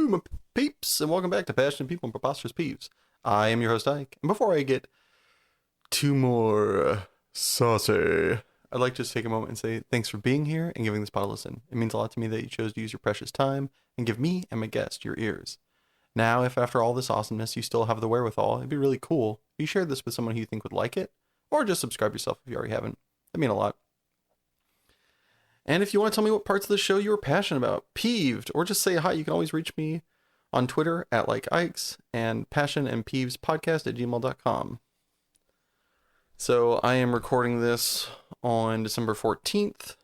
my peeps, and welcome back to Passionate People and Preposterous Peeves. I am your host, Ike, and before I get too more saucy, I'd like to just take a moment and say thanks for being here and giving this pod a listen. It means a lot to me that you chose to use your precious time and give me and my guest your ears. Now, if after all this awesomeness you still have the wherewithal, it'd be really cool if you shared this with someone who you think would like it, or just subscribe yourself if you already haven't. That'd mean a lot. And if you want to tell me what parts of the show you were passionate about, peeved, or just say hi, you can always reach me on Twitter at @likeikes and passionandpeevespodcast@gmail.com. So I am recording this on December 14th.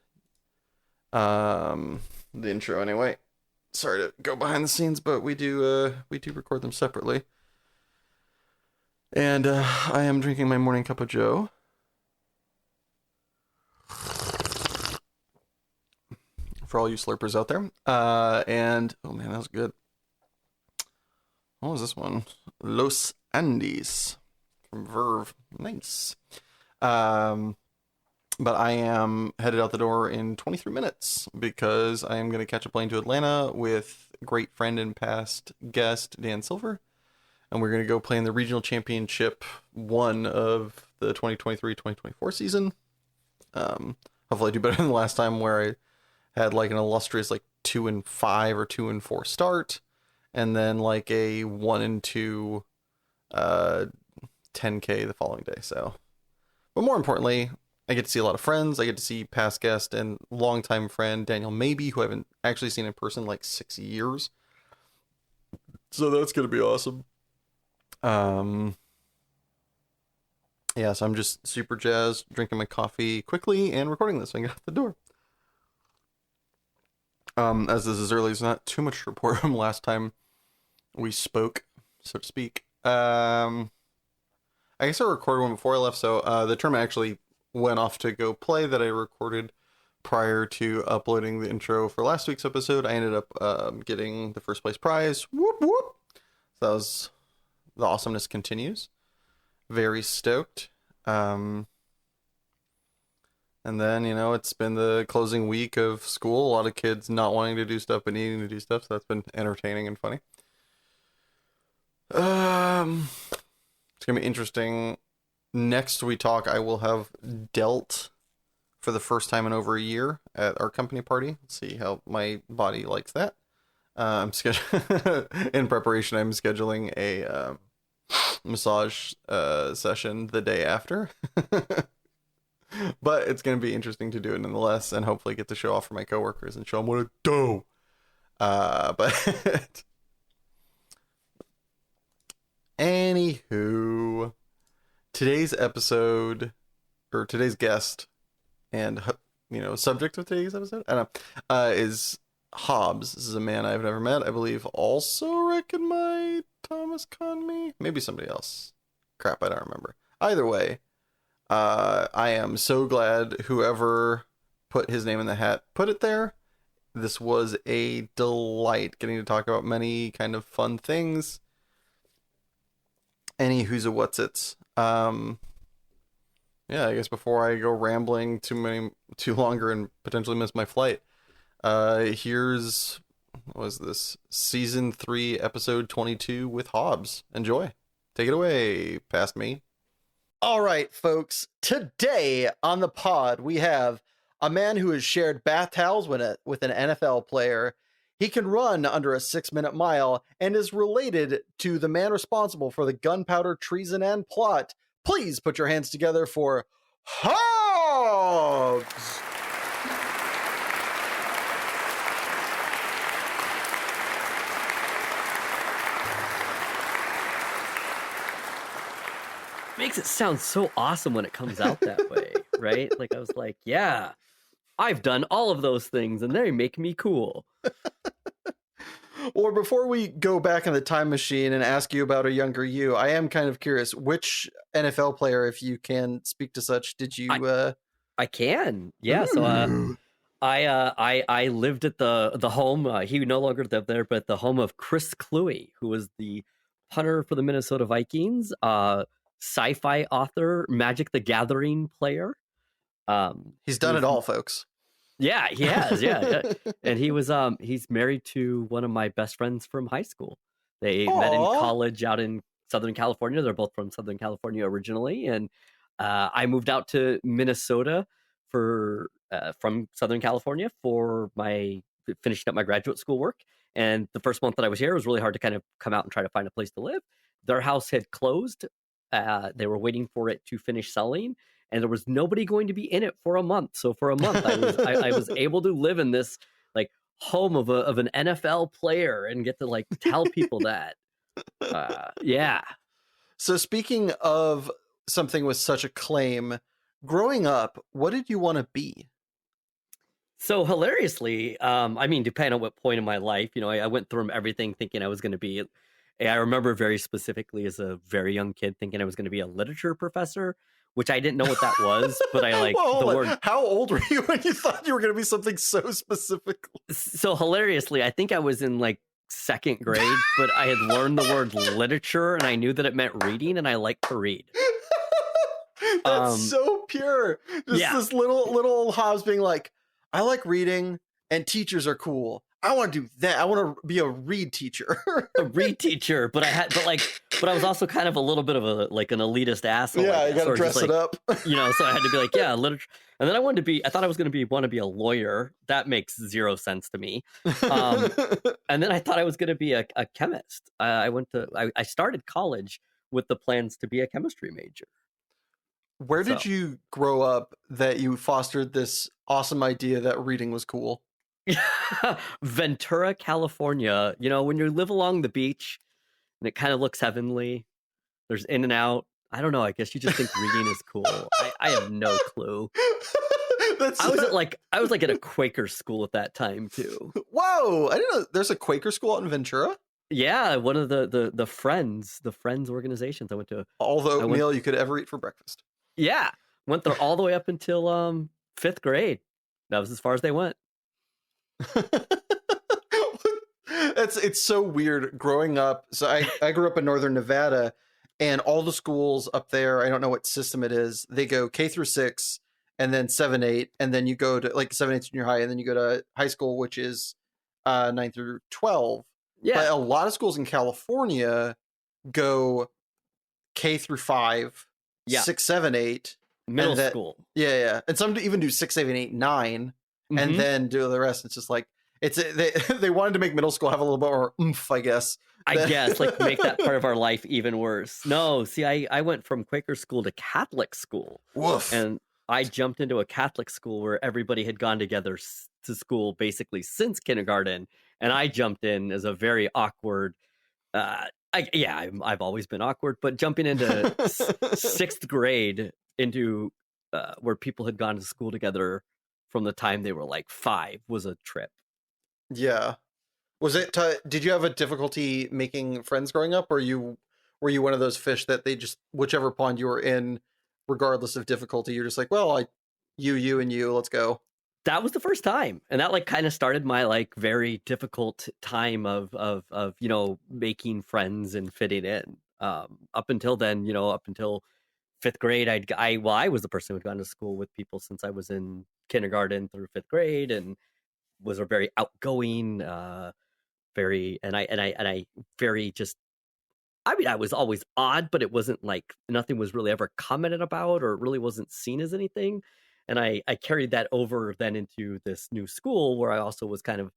The intro anyway. Sorry to go behind the scenes, but we do record them separately. And I am drinking my morning cup of joe. For all you slurpers out there. And oh man, that was good. What was this one? Los Andes from Verve. Nice. But I am headed out the door in 23 minutes because I am going to catch a plane to Atlanta with great friend and past guest Dan Silver. And we're going to go play in the regional championship one of the 2023-2024 season. Hopefully I do better than the last time where I had like an illustrious like 2-5 or 2-4 start, and then like a 1-2 10K the following day. So, but more importantly, I get to see a lot of friends. I get to see past guest and longtime friend Daniel Maybe, who I haven't actually seen in person in like 6 years. So that's gonna be awesome. Yeah, so I'm just super jazzed, drinking my coffee quickly and recording this when I get out the door. As this is early, there's not too much to report from last time we spoke, so to speak. I guess I recorded one before I left, so the tournament actually went off to go play that I recorded prior to uploading the intro for last week's episode. I ended up getting the first place prize. Whoop, whoop. So that was, the awesomeness continues. Very stoked. And then, it's been the closing week of school. A lot of kids not wanting to do stuff but needing to do stuff. So that's been entertaining and funny. It's going to be interesting. Next we talk, I will have dealt for the first time in over a year at our company party. Let's see how my body likes that. In preparation, I'm scheduling a massage session the day after. But it's going to be interesting to do it nonetheless, and hopefully get to show off for my coworkers and show them what I do. But anywho, today's episode, or today's guest, and subject of today's episode, I don't know, is Hobbes. This is a man I've never met. I believe also reckon my Thomas Conme, maybe somebody else. Crap, I don't remember. Either way. I am so glad whoever put his name in the hat put it there. This was a delight getting to talk about many kind of fun things. Any who's a what's it's. Yeah, I guess before I go rambling too longer and potentially miss my flight, here's, what was this? Season 3, episode 22 with Hobbes. Enjoy. Take it away, past me. All right, folks, today on the pod, we have a man who has shared bath towels with an NFL player. He can run under a 6-minute mile and is related to the man responsible for the gunpowder treason and plot. Please put your hands together for Hobbes! Makes it sound so awesome when it comes out that way, right? Like I was like, yeah, I've done all of those things and they make me cool. Or before we go back in the time machine and ask you about a younger you, I am kind of curious, which NFL player, if you can speak to such, did you I can. Yeah, so I lived at the home, he no longer lived there, but the home of Chris Cluey, who was the punter for the Minnesota Vikings, sci-fi author, Magic the Gathering player. He's done it all, folks. Yeah, he has. Yeah, yeah. And he's married to one of my best friends from high school. They met in Aw. college out in Southern California. They're both from Southern California originally, and I moved out to Minnesota for from Southern California for my finishing up my graduate school work. And the first month that I was here, it was really hard to kind of come out and try to find a place to live. Their house had closed. They were waiting for it to finish selling, and there was nobody going to be in it for a month. So for a month, I was able to live in this like home of an NFL player and get to like tell people that. Yeah. So speaking of something with such a claim, growing up, what did you want to be? So hilariously, I mean, depending on what point in my life, I went through everything thinking I was going to be. I remember very specifically as a very young kid thinking I was going to be a literature professor, which I didn't know what that was, but I like Well, the word. How old were you when you thought you were going to be something so specific? So hilariously, I think I was in like second grade, but I had learned the word literature and I knew that it meant reading, and I like to read. That's so pure. Just yeah. this little old Hobbes being like, I like reading and teachers are cool. I want to do that. I want to be a read teacher. A read teacher, but I was also kind of a little bit of an elitist asshole. Yeah, you got to dress it up. So I had to be like, yeah, literature. And then I thought I was going to want to be a lawyer. That makes zero sense to me. And then I thought I was going to be a chemist. I started college with the plans to be a chemistry major. Where did you grow up that you fostered this awesome idea that reading was cool? Ventura, California. When you live along the beach and it kind of looks heavenly, there's in and out. I don't know. I guess you just think reading is cool. I have no clue. I was at a Quaker school at that time too. Whoa! I didn't know there's a Quaker school out in Ventura. Yeah, one of the Friends organizations I went to. All the oatmeal you could ever eat for breakfast. Yeah, went there all the way up until 5th grade. That was as far as they went. It's so weird growing up. So I grew up in northern Nevada, and all the schools up there, I don't know what system it is, they go K through 6 and then 7, 8, and then you go to like 7, 8 junior high, and then you go to high school, which is 9 through 12. Yeah. But a lot of schools in California go K through 5, 6, 7, 8. Middle school. Yeah. And some even do 6, 7, 8, 9, and then do the rest. It's just like, they wanted to make middle school have a little bit more oomph, I guess. I guess, like make that part of our life even worse. No, see, I went from Quaker school to Catholic school. Woof. And I jumped into a Catholic school where everybody had gone together to school basically since kindergarten. And I jumped in as a very awkward, I've always been awkward, but jumping into 6th grade into where people had gone to school together from the time they were like 5 was a trip. Yeah. Was it, did you have a difficulty making friends growing up, or were you one of those fish that they just, whichever pond you were in, regardless of difficulty, you're just like, well, you and you, let's go. That was the first time. And that like kind of started my like very difficult time of making friends and fitting in. Up until then, up until 5th grade, I was the person who'd gone to school with people since I was in kindergarten through 5th grade, and was a very outgoing, I was always odd, but it wasn't like nothing was really ever commented about, or it really wasn't seen as anything. And I carried that over then into this new school where I also was kind of,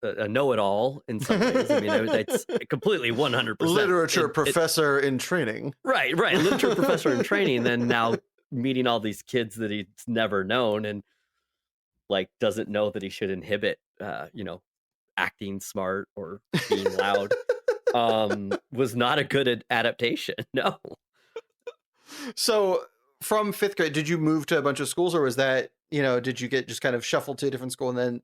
a know-it-all in some ways. I mean, it's completely 100%. Literature professor in training. Right. Literature professor in training. Then now meeting all these kids that he's never known, and like doesn't know that he should inhibit, acting smart or being loud. Was not a good adaptation. No. So from 5th grade, did you move to a bunch of schools, or was that, did you get just kind of shuffled to a different school and then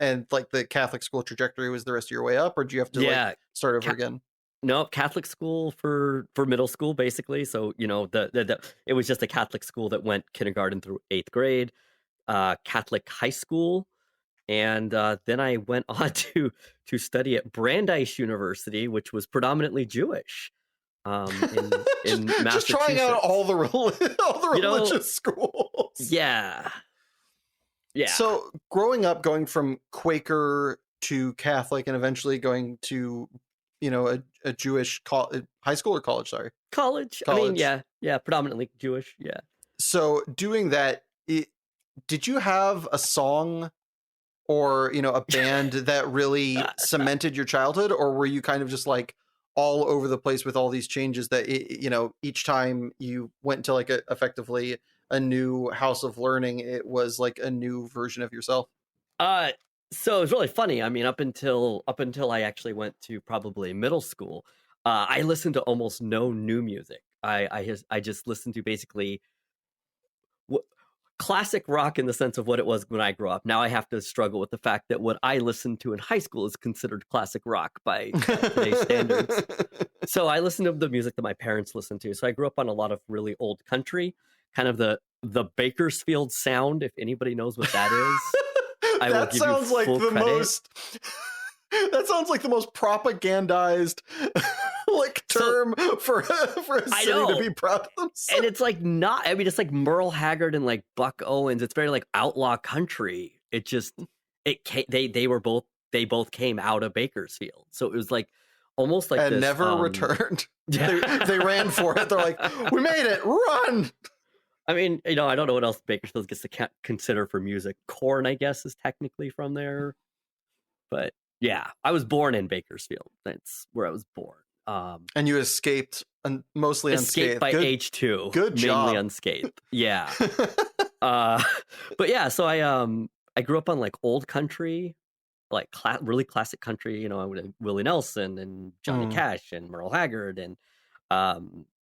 and like the Catholic school trajectory was the rest of your way up, or do you have to like start over again? No, Catholic school for middle school, basically. So, it was just a Catholic school that went kindergarten through 8th grade, Catholic high school. And then I went on to study at Brandeis University, which was predominantly Jewish. In Massachusetts. Just trying out all the religious schools. Yeah. Yeah. So growing up, going from Quaker to Catholic, and eventually going to, a Jewish high school or college. Sorry, College. I mean, college. yeah, predominantly Jewish. Yeah. So doing that, did you have a song or a band that really cemented your childhood, or were you kind of just like all over the place with all these changes that each time you went to like effectively a new house of learning, it was like a new version of yourself? Uh, so it was really funny. I mean, up until I actually went to probably middle school, I listened to almost no new music. I just listened to basically w- classic rock in the sense of what it was when I grew up. Now I have to struggle with the fact that what I listened to in high school is considered classic rock by today's standards. So I listened to the music that my parents listened to. So I grew up on a lot of really old country, kind of the Bakersfield sound. If anybody knows what that is, I will That give sounds you like full the credit. most. That sounds like the most propagandized like term for a I city to know. be proud of themselves. And it's like not. I mean, it's like Merle Haggard and like Buck Owens. It's very like outlaw country. It just they both came out of Bakersfield, so it was like almost like and this, never returned. Yeah. They ran for it. They're like, we made it, run. I mean, I don't know what else Bakersfield gets to consider for music. Corn, I guess, is technically from there, but yeah, I was born in Bakersfield. That's where I was born. And you escaped mostly Escaped unscathed. by age 2. Good job. Mainly unscathed. Yeah. But yeah, so I grew up on like old country, like really classic country. Willie Nelson and Johnny Cash and Merle Haggard and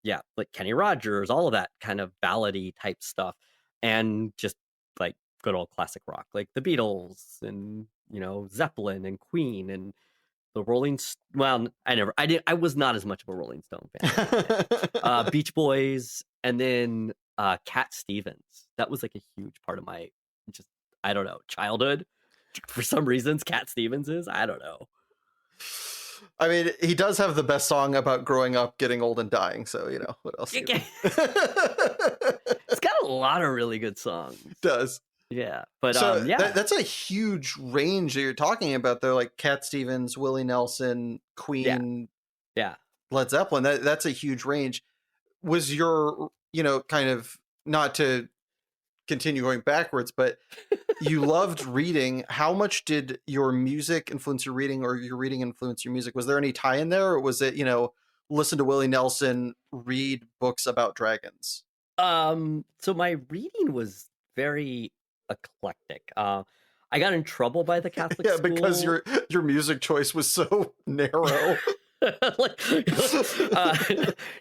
yeah, like Kenny Rogers, all of that kind of ballady type stuff, and just like good old classic rock, like the Beatles and Zeppelin and Queen and the Well, I was not as much of a Rolling Stone fan. Beach Boys, and then Cat Stevens. That was like a huge part of my I don't know, childhood. For some reasons, Cat Stevens is. I don't know. I mean, he does have the best song about growing up, getting old, and dying. So what else? It's got a lot of really good songs. It does. Yeah, but so yeah, that's a huge range that you're talking about. Though, like Cat Stevens, Willie Nelson, Queen, yeah, Led Zeppelin. That's a huge range. Was your kind of, not to continue going backwards, but you loved reading. How much did your music influence your reading, or your reading influence your music? Was there any tie in there, or was it listen to Willie Nelson, read books about dragons? So my reading was very eclectic. I got in trouble by the Catholic school. Because your music choice was so narrow.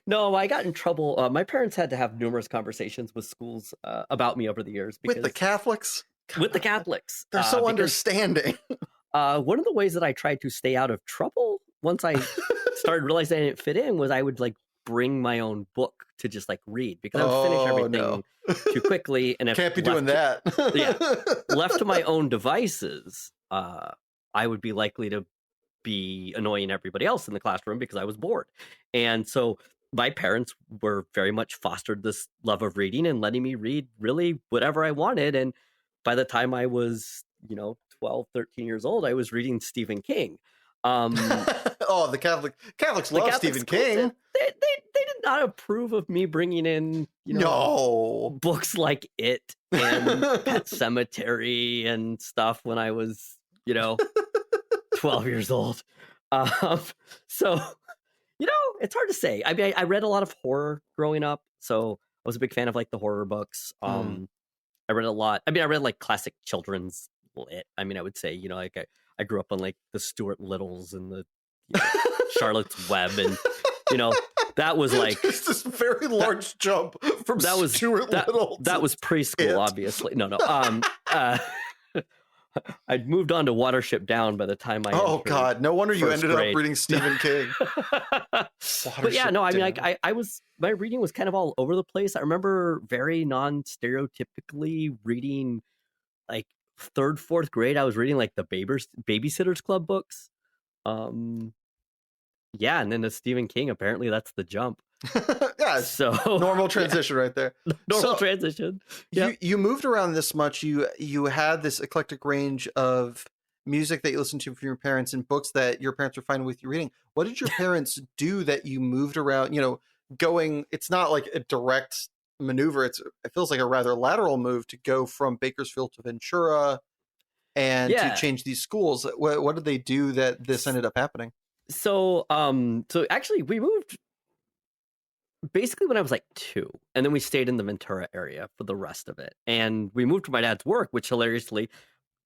No, I got in trouble. My parents had to have numerous conversations with schools about me over the years. With the Catholics? With the Catholics. They're so understanding. One of the ways that I tried to stay out of trouble once I started realizing I didn't fit in was I would like bring my own book to just like read, because I would finish everything too quickly. And if can't be doing that. Left to my own devices, I would be likely to be annoying everybody else in the classroom because I was bored. And so my parents were very much fostered this love of reading and letting me read really whatever I wanted. And by the time I was, 12, 13 years old, I was reading Stephen King. Oh, the Catholics love Stephen King. They did not approve of me bringing in, books like It and Pet Sematary and stuff when I was, 12 years old. So, it's hard to say. I mean, I read a lot of horror growing up, so I was a big fan of like the horror books. I read a lot. I mean, I read like classic children's lit. I mean, I would say, like I grew up on like the Stuart Littles and the Charlotte's Web, and that was like this very large jump from Stuart Little. That was preschool, obviously. No. I'd moved on to Watership Down by the time I. Oh God! No wonder you ended up reading Stephen King. But yeah, no. I mean, I was, my reading was kind of all over the place. I remember very non-stereotypically reading, like 3rd, 4th grade. I was reading like the Babysitters Club books. Yeah, and then to Stephen King. Apparently, that's the jump. Yeah, So normal transition right there. normal So, transition. Yeah. You moved around this much. You had this eclectic range of music that you listened to from your parents and books that your parents were fine with you reading. What did your parents do that you moved around? Going. It's not like a direct maneuver. It feels like a rather lateral move to go from Bakersfield to Ventura and to Yeah. change these schools. What did they do that this ended up happening? So actually we moved basically when I was like 2, and then we stayed in the Ventura area for the rest of it. And we moved to my dad's work, which hilariously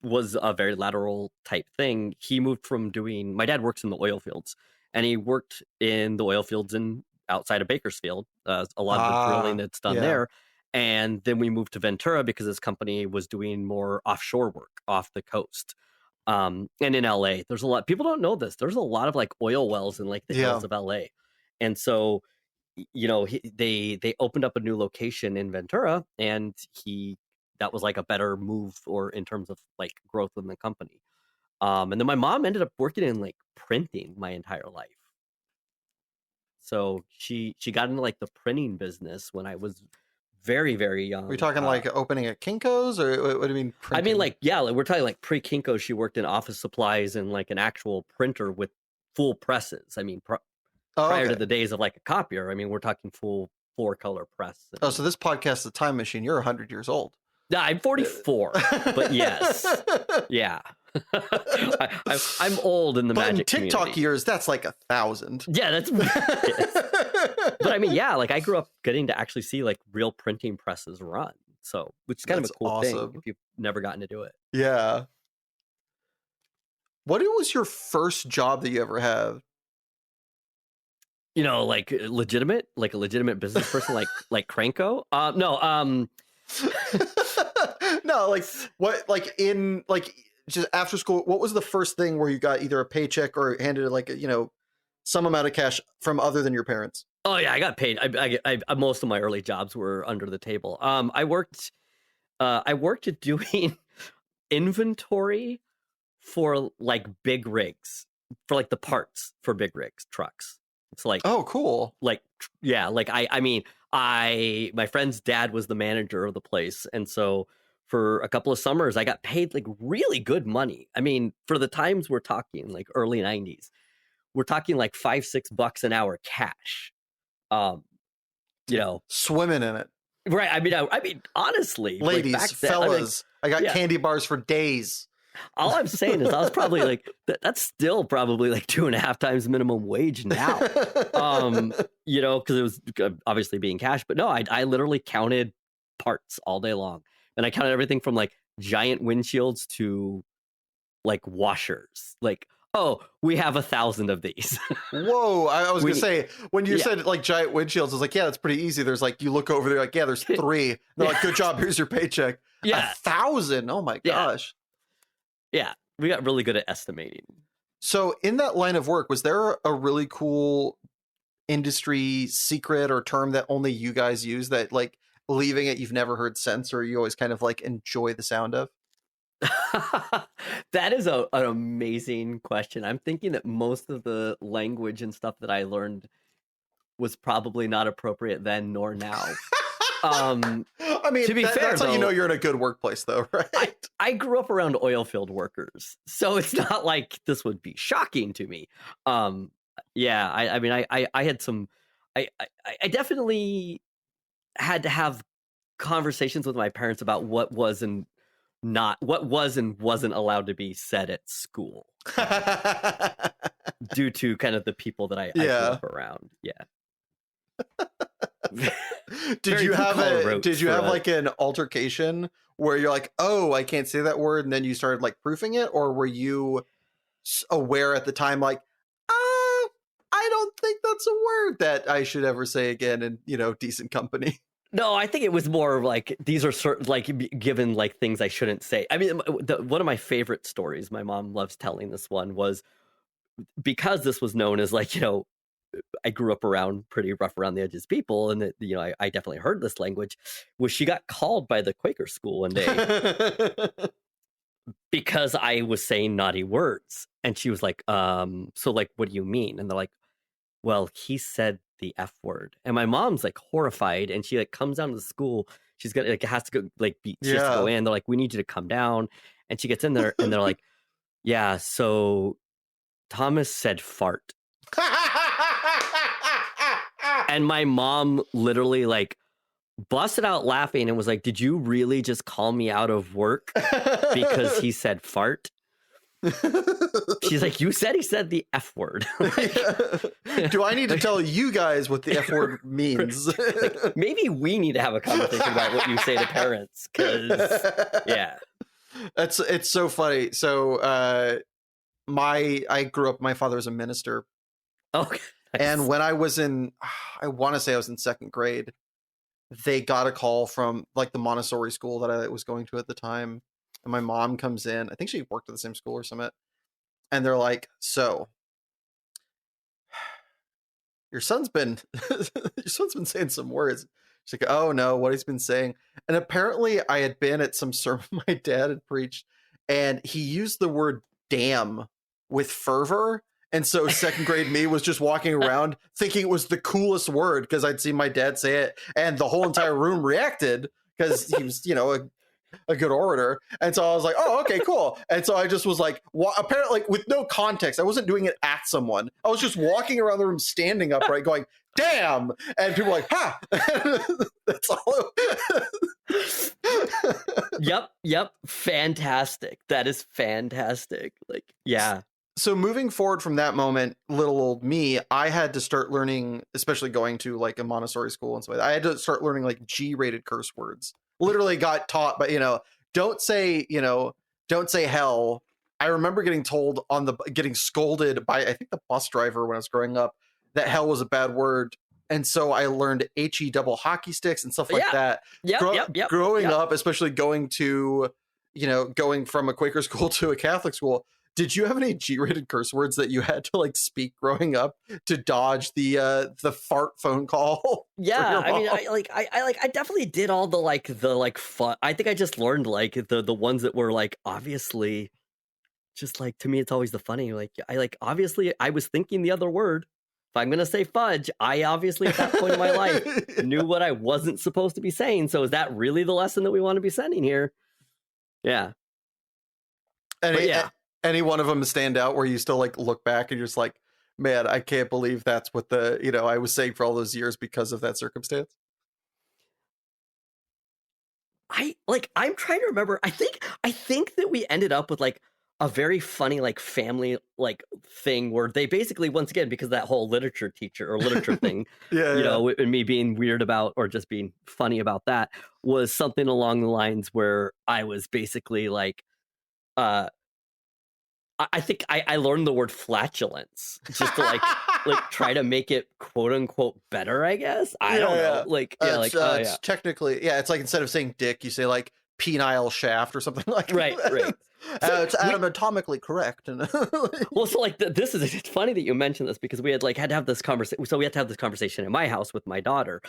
was a very lateral type thing. He moved from my dad works in the oil fields, and he worked in the oil fields in outside of Bakersfield, a lot of the drilling that's done there. And then we moved to Ventura because his company was doing more offshore work off the coast. And in LA, there's a lot, people don't know this. There's a lot of like oil wells in like the hills of LA. And so, they opened up a new location in Ventura, and that was like a better move or in terms of like growth in the company. And then my mom ended up working in like printing my entire life. So she got into like the printing business when I was very, very young. Are you talking like opening at Kinko's, or what do you mean printing? I mean, like, yeah, like we're talking like pre-Kinko's. She worked in office supplies and like an actual printer with full presses. I mean, prior to the days of like a copier, I mean, we're talking full 4-color press. So this podcast is a time machine. You're 100 years old. Yeah, I'm 44, but yes. Yeah. I'm old in the but magic in TikTok community. years, that's like 1,000. Yeah, that's but I mean, yeah, like I grew up getting to actually see like real printing presses run. So, which is kind of a cool thing if you've never gotten to do it. Yeah. What was your first job that you ever had? Like a legitimate business person, like Cranko? No, no, like what, like in like just after school, what was the first thing where you got either a paycheck or handed like some amount of cash from other than your parents? Oh yeah, I got paid. I most of my early jobs were under the table. I worked at doing inventory for like big rigs, for like the parts for big rigs, trucks. It's like, oh, cool. Like, yeah, like my friend's dad was the manager of the place. And so for a couple of summers, I got paid like really good money. I mean, for the times we're talking, like early 90s, we're talking like $5-6 an hour cash. Swimming in it. Right. I mean, honestly, ladies, like fellas, I got candy bars for days. All I'm saying is I was probably like, that's still probably like 2.5 times minimum wage now. Because it was obviously being cash. But no, I literally counted parts all day long. And I counted everything from like giant windshields to like washers. Like, oh, we have 1,000 of these. Whoa. I was going to say, when you said like giant windshields, I was like, yeah, that's pretty easy. There's like, you look over there, like, yeah, there's 3. They're like, good job. Here's your paycheck. Yeah. 1,000. Oh my gosh. Yeah. We got really good at estimating. So in that line of work, was there a really cool industry secret or term that only you guys use that like leaving it you've never heard since, or you always kind of like enjoy the sound of? That is an amazing question. I'm thinking that most of the language and stuff that I learned was probably not appropriate then nor now. I mean, to be fair, that's how you know you're in a good workplace, though, right? I grew up around oil field workers, so it's not like this would be shocking to me. Yeah, I mean, I had some, I definitely had to have conversations with my parents about what was and wasn't allowed to be said at school due to kind of the people that I grew up around. Yeah. Did you have like an altercation where you're like, oh, I can't say that word, and then you started like proofing it, or were you aware at the time like, I don't think that's a word that I should ever say again in decent company? No, I think it was more of like, these are certain, like, given like things I shouldn't say. I mean, one of my favorite stories, my mom loves telling this one, was because this was known as like, I grew up around pretty rough around the edges people, and that, I definitely heard this language, was she got called by the Quaker school one day because I was saying naughty words. And she was like, so like, what do you mean? And they're like, well, he said the F word. And my mom's like horrified, and she like comes down to the school. She's got like has to go like she has to go in. They're like, we need you to come down. And she gets in there and they're like, yeah, so Thomas said fart. And my mom literally like busted out laughing and was like, did you really just call me out of work because he said fart? She's like, you said he said the F word. Do I need to tell you guys what the F word means? Like, maybe we need to have a conversation about what you say to parents, because yeah, it's so funny. So I grew up, my father was a minister. Okay. Nice. And when I was in, I want to say I was in second grade, they got a call from like the Montessori school that I was going to at the time. And my mom comes in. I think she worked at the same school or something. And they're like, so your son's been saying some words. She's like, oh no, what he's been saying. And apparently I had been at some sermon my dad had preached, and he used the word damn with fervor. And so second grade me was just walking around thinking it was the coolest word because I'd seen my dad say it, and the whole entire room reacted because he was, a good orator. And so I was like, oh, okay, cool. And so I just was like, apparently like, with no context, I wasn't doing it at someone. I was just walking around the room standing upright going, damn. And people were like, ha. That's all. Yep. Fantastic. That is fantastic. Like, yeah. So moving forward from that moment, little old me, I had to start learning, especially going to like a Montessori school and so I had to start learning like G-rated curse words. Literally got taught, but don't say hell. I remember getting told getting scolded by, I think, the bus driver when I was growing up, that hell was a bad word. And so I learned HE double hockey sticks and stuff like that. Growing up, especially going to, going from a Quaker school to a Catholic school, did you have any G-rated curse words that you had to like speak growing up to dodge the fart phone call? Yeah, I mean, I definitely did all the fun. I think I just learned like the ones that were like obviously, just like to me, it's always the funny. Like obviously I was thinking the other word. If I'm gonna say fudge, I obviously at that point in my life knew what I wasn't supposed to be saying. So is that really the lesson that we want to be sending here? Yeah. Any one of them stand out where you still like look back and you're just like, man, I can't believe that's what I was saying for all those years because of that circumstance? I'm trying to remember. I think that we ended up with like a very funny like family like thing where they basically, once again, because that whole literature teacher or literature thing, and me being weird about or just being funny about that was something along the lines where I was basically like, I think I learned the word flatulence just to like try to make it quote unquote better, I guess. I don't know. It's technically, it's like instead of saying dick, you say like penile shaft or something like right, that. Right. It's anatomically correct. Well, so like it's funny that you mentioned this because we had had to have this conversation. So we had to have this conversation in my house with my daughter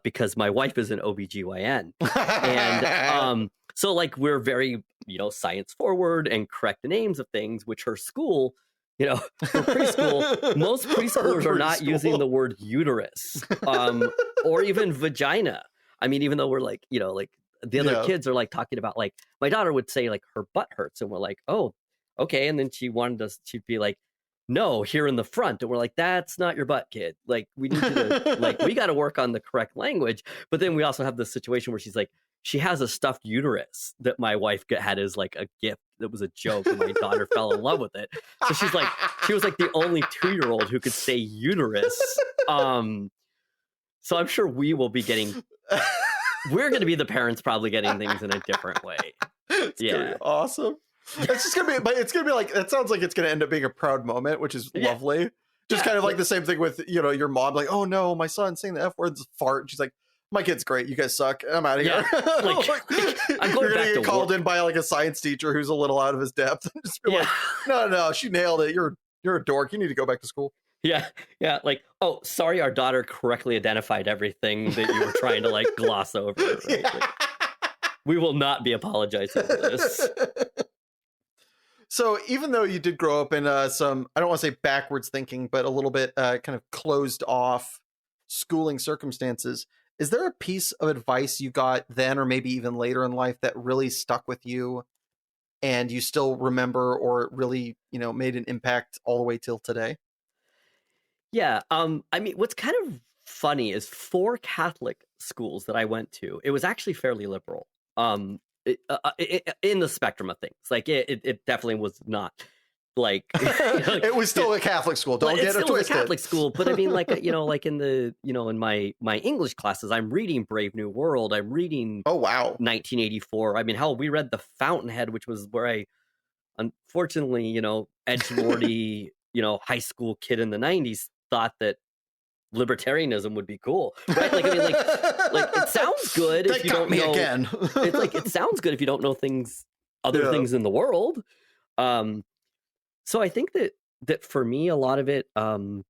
because my wife is an OBGYN. And so like we're very, science forward and correct the names of things, which her school, for preschool, most preschoolers are not using the word uterus or even vagina. I mean, even though we're like, the other kids are like talking about like my daughter would say like her butt hurts and we're like, oh, okay. And then she'd be like, no, here in the front. And we're like, that's not your butt, kid. Like we need you to like, we got to work on the correct language. But then we also have this situation where she's like, she has a stuffed uterus that my wife had as like a gift. That was a joke. And my daughter fell in love with it. So she was like the only 2-year-old who could say uterus. So I'm sure we will be getting, we're going to be the parents probably getting things in a different way. It's gonna be awesome. It's just gonna be, but it's gonna be like, it sounds like it's gonna end up being a proud moment, which is lovely. Just kind of like the same thing with, your mom, like, oh no, my son's saying the F word, fart. And she's like, my kid's great. You guys suck. I'm out of here. I'm going You're back gonna get called in by like a science teacher who's a little out of his depth. And just be like, no, she nailed it. You're a dork. You need to go back to school. Yeah. Like, oh, sorry, our daughter correctly identified everything that you were trying to like gloss over. Right? Like, we will not be apologizing for this. So even though you did grow up in some, I don't want to say backwards thinking, but a little bit kind of closed off schooling circumstances. Is there a piece of advice you got then, or maybe even later in life, that really stuck with you and you still remember, or really, made an impact all the way till today? Yeah. I mean, what's kind of funny is for Catholic schools that I went to, it was actually fairly liberal. In the spectrum of things, like it definitely was not like it was still a Catholic school. Don't get it twisted. Was a Catholic school, but I mean, like like in the in my English classes, I'm reading Brave New World. I'm reading Oh wow, 1984. I mean, hell, we read The Fountainhead, which was where I, unfortunately, edgelordy, high school kid in the 90s thought that libertarianism would be cool, right? Like, I mean, like it sounds good if you don't know. Again. It's like, it sounds good if you don't know other things in the world. So I think that for me, a lot of it, I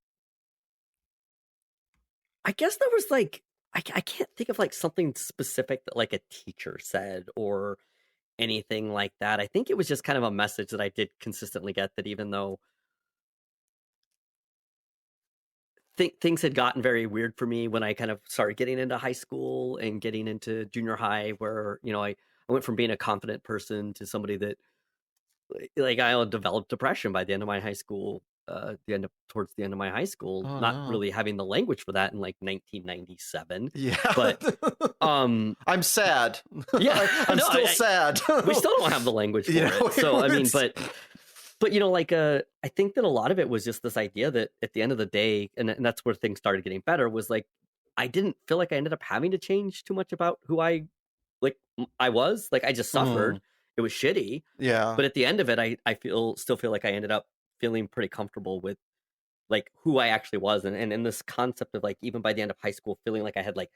guess there was like, I can't think of like something specific that like a teacher said or anything like that. I think it was just kind of a message that I did consistently get, that even though things had gotten very weird for me when I kind of started getting into high school and getting into junior high, where, I went from being a confident person to somebody that, like, I developed depression by the end of my high school, towards the end of my high school, not really having the language for that in like 1997. Yeah. But I'm sad. Yeah. I'm still sad. We still don't have the language for it. So I mean, but like, I think that a lot of it was just this idea that at the end of the day, and that's where things started getting better, was like, I didn't feel like I ended up having to change too much about who I was. Like, I just suffered. It was shitty. Yeah. But at the end of it, I still feel like I ended up feeling pretty comfortable with like who I actually was. And in this concept of like, even by the end of high school, feeling like I had like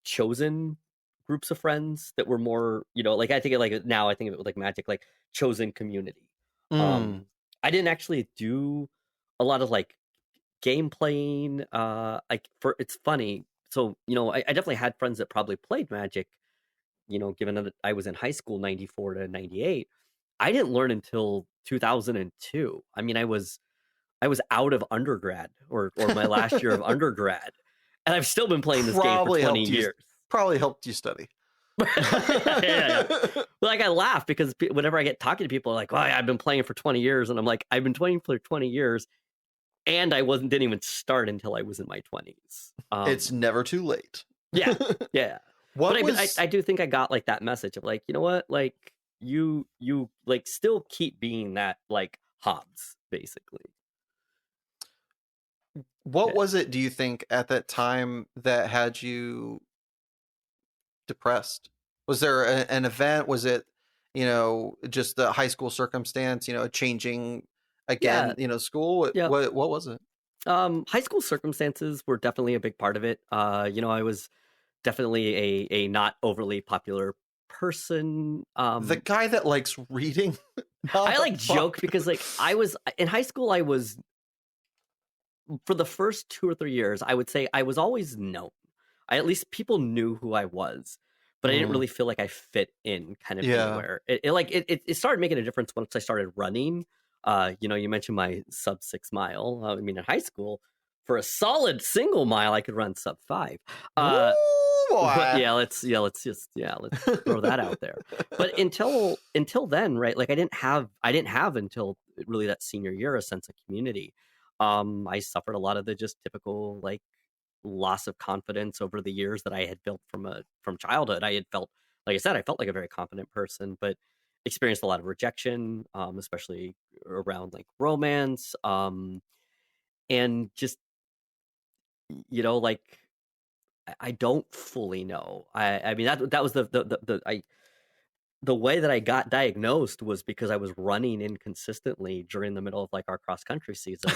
chosen groups of friends that were more, like, I think of like, now I think of it with like Magic, like chosen community. I didn't actually do a lot of like game playing. It's funny. So, I definitely had friends that probably played Magic, given that I was in high school, 94 to 98. I didn't learn until 2002. I mean, I was out of undergrad or my last year of undergrad, and I've still been playing this game for 20 years. Probably helped you study. yeah. Like, I laugh because whenever I get talking to people, like, "Oh, I've been playing for 20 years," and I'm like, "I've been playing for 20 years, and I didn't even start until I was in my 20s." It's never too late. Yeah. I do think I got like that message of like, you know what, like you like still keep being that like Hobbes, basically. What was it, do you think, at that time that had you depressed? Was there an event? Was it, just the high school circumstance, changing again, school? What was it? High school circumstances were definitely a big part of it. I was definitely a not overly popular person. The guy that likes reading. I like joke because like I was in high school, I was, for the first 2 or 3 years, I would say I was always known. At least people knew who I was, but I didn't really feel like I fit in kind of anywhere. It started making a difference once I started running. You mentioned my sub 6 mile. I mean, in high school, for a solid single mile, I could run sub 5. But let's throw that out there. But until then, right? Like, I didn't have until really that senior year a sense of community. I suffered a lot of the just typical like loss of confidence over the years that I had built from childhood. I had felt, like I said, I felt like a very confident person, but experienced a lot of rejection, especially around like romance, and just like, I don't fully know. I mean, that was the way that I got diagnosed was because I was running inconsistently during the middle of like our cross country season.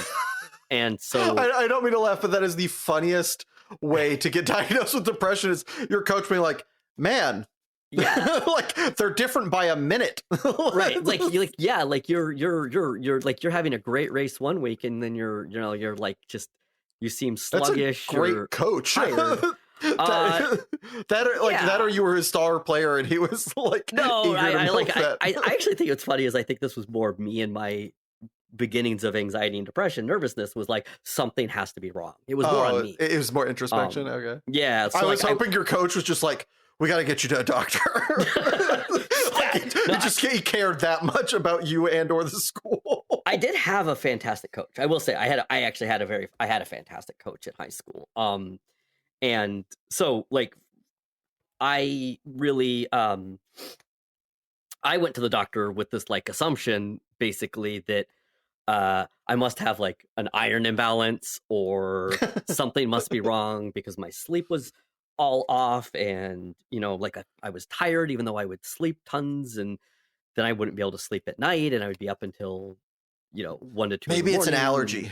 And so I don't mean to laugh, but that is the funniest way to get diagnosed with depression, is your coach being like, "Man, yeah, like they're different by a minute." Right. Like you're like, you're having a great race one week and then you're like, just, you seem sluggish. That's a great coach. Tired. That or you were his star player and he was like, no, I actually think it's funny is I think this was more me and my beginnings of anxiety and depression, nervousness, was like, something has to be wrong. It was more on me. It was more introspection. Okay. Yeah. So I was hoping your coach was just like, we got to get you to a doctor. He cared that much about you and or the school. I did have a fantastic coach. I will say I actually had a fantastic coach in high school. And so like I really I went to the doctor with this like assumption basically that I must have like an iron imbalance or something must be wrong because my sleep was all off, and like I was tired even though I would sleep tons, and then I wouldn't be able to sleep at night, and I would be up until 1 to 2 maybe it's an allergy.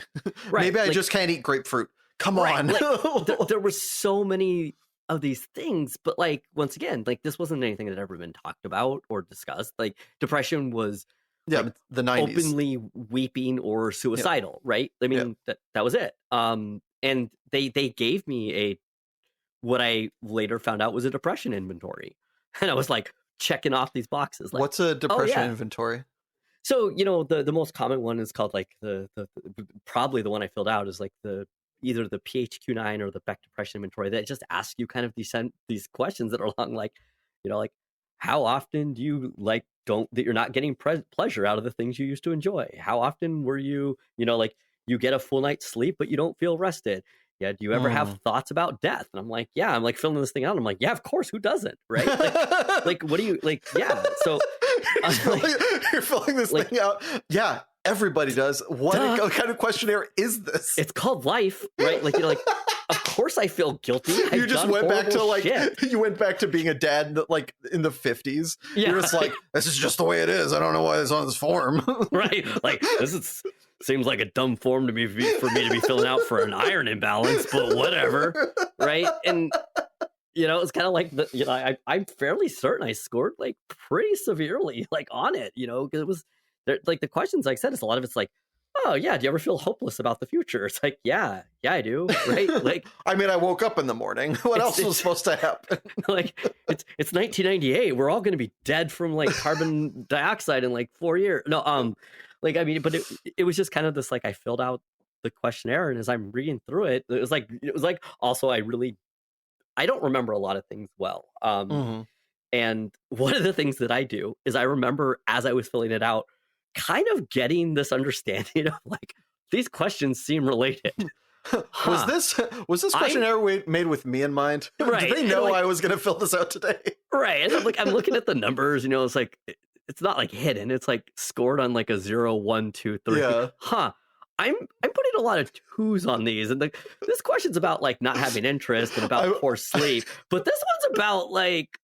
Right, maybe I just can't eat grapefruit. Come on. Like, there were so many of these things, but like once again, like this wasn't anything that had ever been talked about or discussed. Like depression was the 90s. Openly weeping or suicidal, right? I mean that was it. And they gave me what I later found out was a depression inventory. And I was like checking off these boxes. Like, what's a depression inventory? So, the most common one is called like the probably the one I filled out is like either the PHQ-9 or the Beck Depression Inventory, that just asks you kind of these questions that are along like, like how often do you like that you're not getting pleasure out of the things you used to enjoy? How often were you, like you get a full night's sleep, but you don't feel rested? Yeah. Do you ever have thoughts about death? And I'm like, yeah, I'm like filling this thing out. I'm like, yeah, of course. Who doesn't? Right. Like what do you like? Yeah. So you're filling this thing out. Yeah. Everybody does. What kind of questionnaire is this? It's called life, right? Like, like, of course I feel guilty. You just went back to like, you went back to being a dad like in the 50s. Yeah. You're just like, this is just the way it is. I don't know why it's on this form. Right. Like seems like a dumb form for me to be filling out for an iron imbalance, but whatever. Right. And, it's kind of like I'm fairly certain I scored like pretty severely like on it, because it was like the questions, like I said, it's a lot of it's like, oh yeah, do you ever feel hopeless about the future? It's like, yeah, I do. Right. Like, I mean, I woke up in the morning. What else was supposed to happen? Like it's 1998. We're all going to be dead from like carbon dioxide in like 4 years. No, like, I mean, but it was just kind of this, like, I filled out the questionnaire, and as I'm reading through it, it was like also, I don't remember a lot of things well. And one of the things that I do is I remember as I was filling it out, kind of getting this understanding of like, these questions seem related. Was this questionnaire made with me in mind? Right. Did they know I was going to fill this out today? Right. And I'm looking at the numbers, it's like, it's not like hidden. It's like scored on like a 0, 1, 2, 3. Yeah. I'm putting a lot of 2s on these, and this question's about like not having interest and about poor sleep, but this one's about like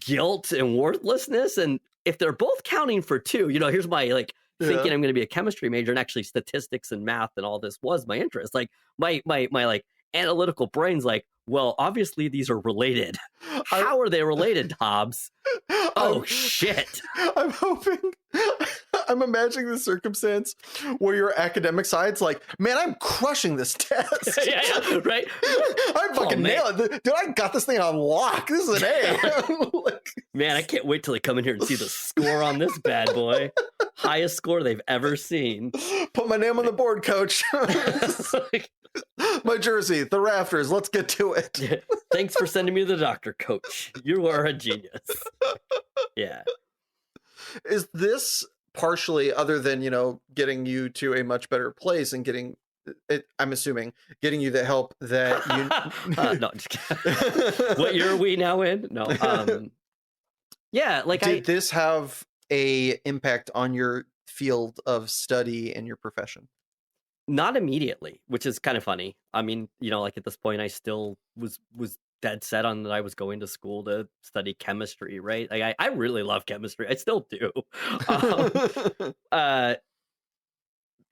guilt and worthlessness. And if they're both counting for 2, here's my like thinking I'm going to be a chemistry major, and actually statistics and math and all this was my interest. Like my like analytical brain's like, well, obviously these are related. How are they related, Hobbes? Oh, shit. I'm imagining the circumstance where your academic side's like, man, I'm crushing this test. yeah, right? I'm fucking nailed it. Dude, I got this thing on lock. This is an A. Man, I can't wait till they come in here and see the score on this bad boy. Highest score they've ever seen. Put my name on the board, coach. My jersey, the rafters. Let's get to it. Thanks for sending me to the doctor, coach. You are a genius. Yeah. Is this partially, other than, getting you to a much better place and getting it, I'm assuming, getting you the help that you... No, just kidding. What year are we now in? No. Yeah, like Did this have a impact on your field of study and your profession? Not immediately, which is kind of funny. I mean, like at this point, I still was dead set on that I was going to school to study chemistry, right? Like I really love chemistry. I still do.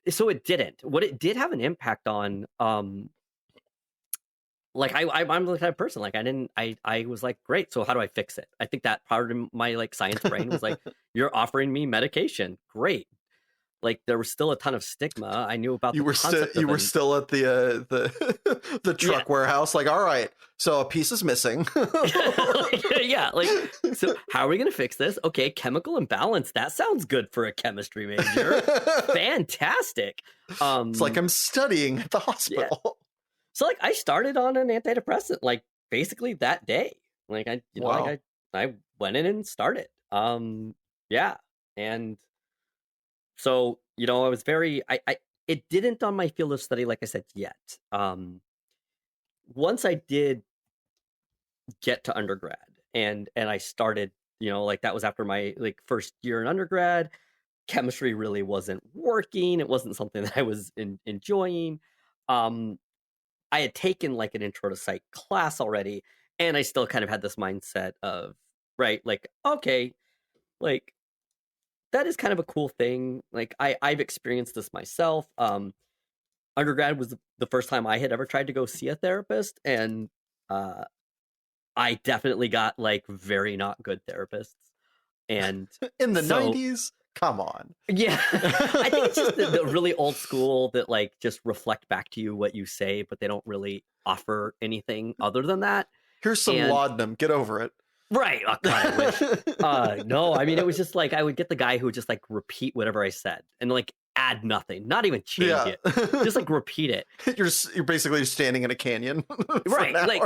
So it didn't. What it did have an impact on, like I'm the kind of person, like I was like, great, so how do I fix it? I think that part of my like science brain was like, you're offering me medication. Great. like there was still a ton of stigma. I knew about You the were still concept of an- still at the truck warehouse, like, all right, so a piece is missing. yeah, like, so how are we gonna fix this? Okay, chemical imbalance. That sounds good for a chemistry major. Fantastic. It's like I'm studying at the Yeah. hospital. So like I started on an antidepressant like basically that day. Like I you know Wow. like I went in and started. Yeah. And so, you know, I was very I it didn't on my field of study, like I said, yet. Once I did get to undergrad and I started, you know, like that was after my like first year in undergrad, chemistry really wasn't working. It wasn't something that I was enjoying. I had taken like an intro to psych class already, and I still kind of had this mindset of, right, like, okay, like that is kind of a cool thing. Like I've experienced this myself. Undergrad was the first time I had ever tried to go see a therapist, and I definitely got like very not good therapists. And In the so 90s? Come on. yeah, I think it's just the really old school that like just reflect back to you what you say, but they don't really offer anything other than that. Here's some And laudanum. Get over it. right, oh, God, I wish. No, I mean it was just like I would get the guy who would just like repeat whatever I said and like add nothing, not even change Yeah. it, just like repeat it. You're basically standing in a canyon. For Right, an like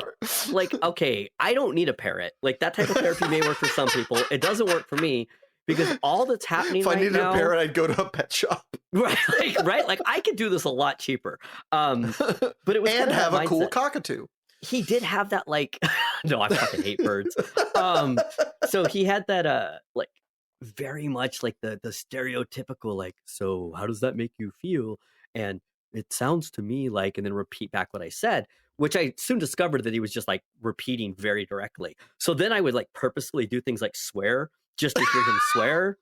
hour. okay, I don't need a parrot. Like that type of therapy may work for some people. It doesn't work for me because all that's happening If I right needed now, a parrot, I'd go to a pet shop. right, like I could do this a lot cheaper. But it was And kind of have that a cool mindset. cockatoo. He did have that like no, I fucking hate birds. So he had that like very much like the stereotypical like, so how does that make you feel? And it sounds to me like, and then repeat back what I said, which I soon discovered that he was just like repeating very directly. So then I would like purposefully do things like swear just to hear him swear.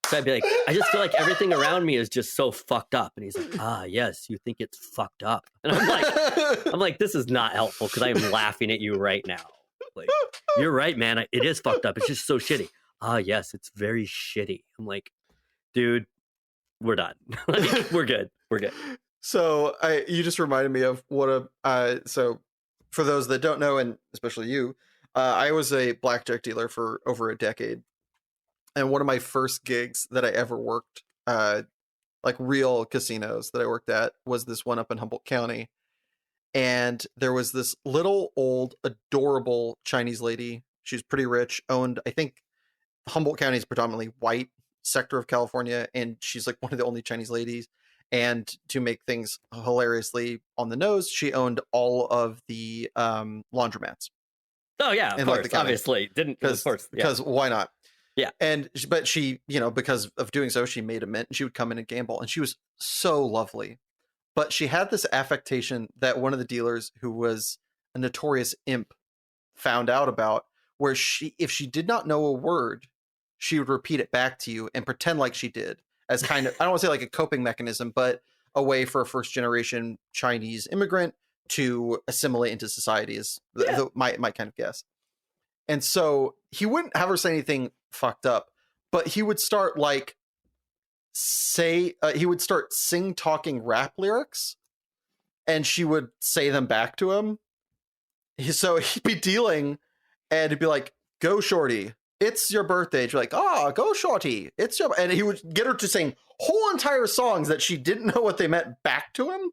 So I'd be like, I just feel like everything around me is just so fucked up. And he's like, ah, yes, you think it's fucked up. And I'm like, this is not helpful because I am laughing at you right now. Like, you're right, man. It is fucked up. It's just so shitty. Ah, yes, it's very shitty. I'm like, dude, we're done. Like, we're good. We're good. So you just reminded me of what so for those that don't know, and especially you, I was a blackjack dealer for over a decade. And one of my first gigs that I ever worked, like real casinos that I worked at, was this one up in Humboldt County. And there was this little old adorable Chinese lady. She's pretty rich, owned, I think Humboldt County is predominantly white sector of California, and she's like one of the only Chinese ladies. And to make things hilariously on the nose, she owned all of the laundromats. Oh yeah, of And, like, course. the county. Obviously, didn't of course. Yeah. Because why not? Yeah. And but she, you know, because of doing so, she made a mint, and she would come in and gamble, and she was so lovely. But she had this affectation that one of the dealers, who was a notorious imp, found out about, where if she did not know a word, she would repeat it back to you and pretend like she did, as kind of, I don't want to say like a coping mechanism, but a way for a first generation Chinese immigrant to assimilate into society is my kind of guess. And so he wouldn't have her say anything fucked up, but he would start like he would start sing talking rap lyrics, and she would say them back to him. So he'd be dealing, and he'd be like, "Go shorty, it's your birthday." She'd be like, "Ah, go shorty, it's your," and he would get her to sing whole entire songs that she didn't know what they meant back to him.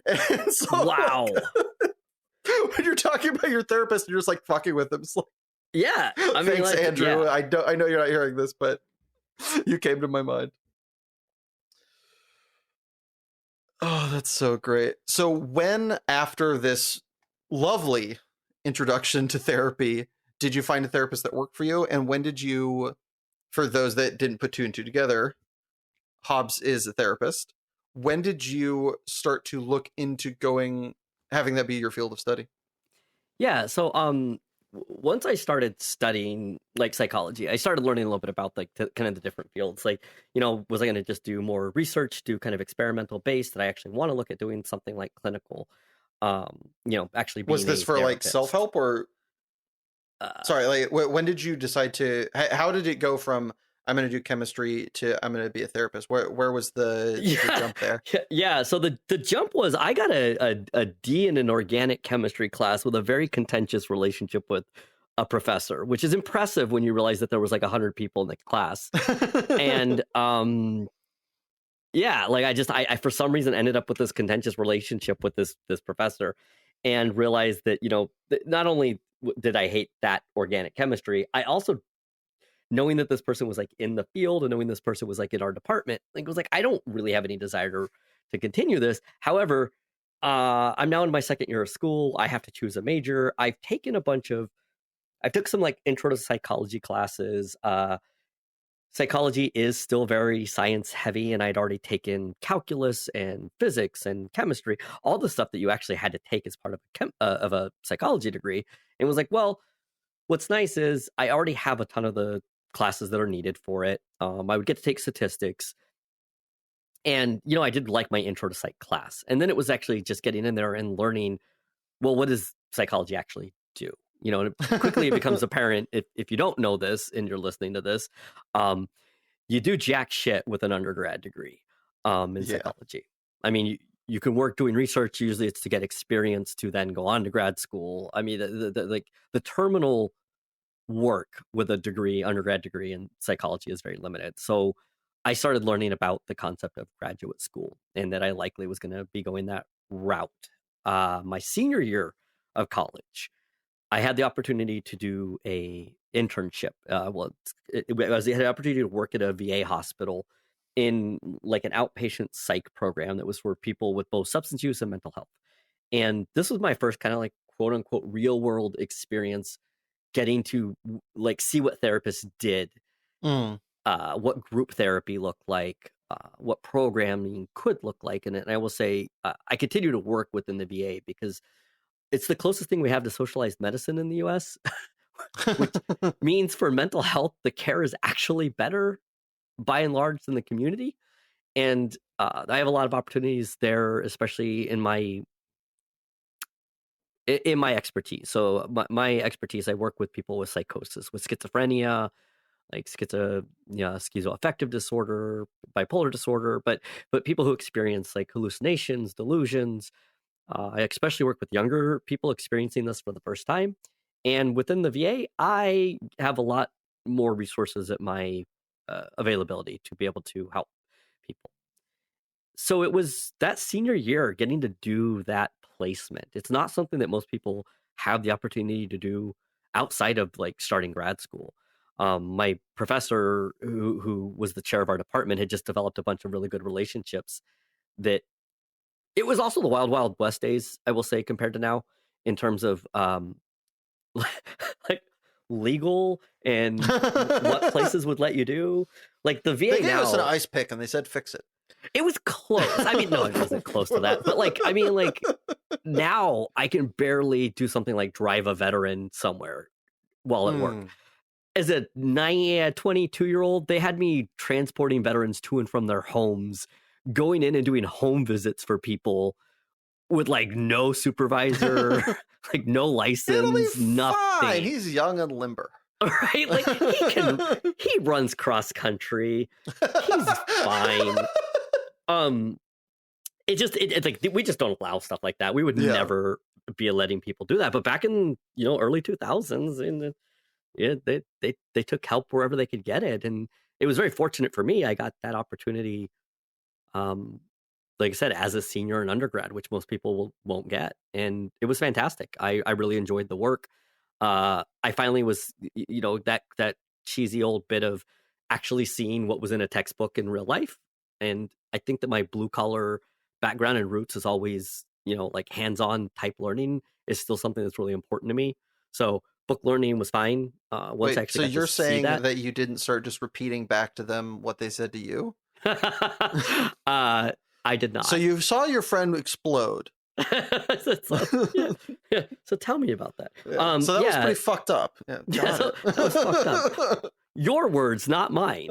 And so, wow. Like, when you're talking about your therapist, you're just like fucking with him. It's like, yeah. I mean, thanks, like, Andrew. yeah. I know you're not hearing this, but you came to my mind. Oh, that's so great. So when, after this lovely introduction to therapy, did you find a therapist that worked for you? And when did you, for those that didn't put two and two together, Hobbes is a therapist. When did you start to look into having that be your field of study? Yeah. So, once I started studying like psychology, I started learning a little bit about like kind of the different fields. Like, you know, was I going to just do more research, do kind of experimental based? Did I actually want to look at doing something like clinical? You know, actually being Was this for like self-help or? Sorry, like when did you decide to? How did it go from I'm going to do chemistry to I'm going to be a therapist? Where was the jump there? Yeah. So the jump was I got a D in an organic chemistry class with a very contentious relationship with a professor, which is impressive when you realize that there was like 100 people in the class. And yeah, like I for some reason ended up with this contentious relationship with this professor, and realized that, you know, not only did I hate that organic chemistry, I also, knowing that this person was like in the field and knowing this person was like in our department, like, it was like, I don't really have any desire to continue this. However, I'm now in my second year of school. I have to choose a major. I took some like intro to psychology classes. Psychology is still very science heavy, and I'd already taken calculus and physics and chemistry, all the stuff that you actually had to take as part of a psychology degree. And was like, well, what's nice is I already have a ton of the classes that are needed for it. I would get to take statistics, and, you know, I did like my intro to psych class, and then it was actually just getting in there and learning, well, what does psychology actually do? You know, and quickly it becomes apparent, if you don't know this and you're listening to this, you do jack shit with an undergrad degree in psychology. I mean, you can work doing research. Usually it's to get experience to then go on to grad school. I mean, the terminal work with a degree, undergrad degree in psychology, is very limited. So I started learning about the concept of graduate school, and that I likely was going to be going that route. My senior year of college, I had the opportunity to do a internship. I had the opportunity to work at a VA hospital in like an outpatient psych program that was for people with both substance use and mental health. And this was my first kind of like quote unquote real world experience, getting to like see what therapists did, what group therapy looked like, what programming could look like. And I will say, I continue to work within the VA because it's the closest thing we have to socialized medicine in the US, which means for mental health, the care is actually better by and large than the community. And I have a lot of opportunities there, especially in my expertise. So my expertise, I work with people with psychosis, with schizophrenia, like schizoaffective disorder, bipolar disorder, but people who experience like hallucinations, delusions. I especially work with younger people experiencing this for the first time. And within the VA, I have a lot more resources at my availability to be able to help people. So it was that senior year getting to do that placement. It's not something that most people have the opportunity to do outside of like starting grad school. My professor, who was the chair of our department, had just developed a bunch of really good relationships that it was also the wild, wild west days, I will say, compared to now, in terms of like legal and what places would let you do. Like the VA they gave now, us an ice pick and they said fix it. it was close. I mean, no, it wasn't close to that. But like, I mean, like now I can barely do something like drive a veteran somewhere while at work. As a 22-year-old, they had me transporting veterans to and from their homes, going in and doing home visits for people with like no supervisor, like no license, nothing. Fine. He's young and limber. Right? Like he runs cross country. He's fine. It's like we just don't allow stuff like that. We would never be letting people do that. But back in, you know, early 2000s, and they took help wherever they could get it, and it was very fortunate for me. I got that opportunity, like I said, as a senior and undergrad, which most people won't get, and it was fantastic. I really enjoyed the work. I finally was, you know, that cheesy old bit of actually seeing what was in a textbook in real life, and I think that my blue collar background and roots is always, you know, like hands-on type learning is still something that's really important to me. So book learning was fine. Once I actually so you're saying that. that you didn't start just repeating back to them what they said to you? I did not. So you saw your friend explode. So tell me about that. So that was pretty fucked up. That was fucked up. Your words, not mine.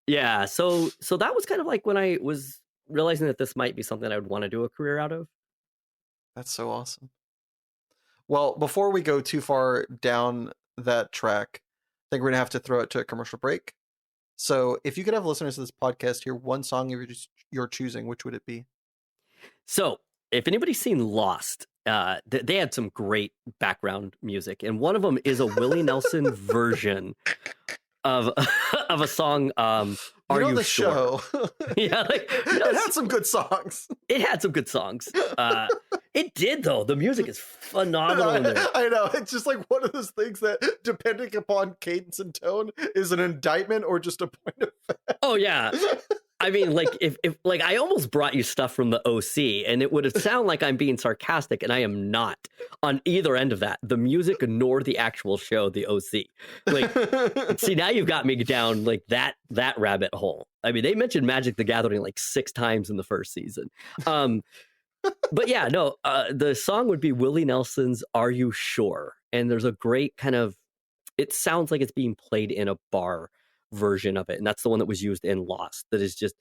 Yeah. So that was kind of like when I was realizing that this might be something I would want to do a career out of. That's so awesome. Well, before we go too far down that track, think we're gonna have to throw it to a commercial break. So if you could have listeners to this podcast hear one song you're choosing, which would it be? So, if anybody's seen Lost, they had some great background music, and one of them is a Willie Nelson version of of a song. Are you the sure? show? Yeah, like, It had some good songs. It had some good songs. It did though. The music is phenomenal in there. I know. It's just like one of those things that, depending upon cadence and tone, is an indictment or just a point of fact. Oh yeah. I mean, like if like I almost brought you stuff from the OC, and it would sound like I'm being sarcastic, and I am not on either end of that. The music nor the actual show, the OC. Like, see, now you've got me down like that rabbit hole. I mean, they mentioned Magic the Gathering like 6 times in the first season. But yeah, no, the song would be Willie Nelson's "Are You Sure?" And there's a great kind of, it sounds like it's being played in a bar version of it, and that's the one that was used in Lost. That is just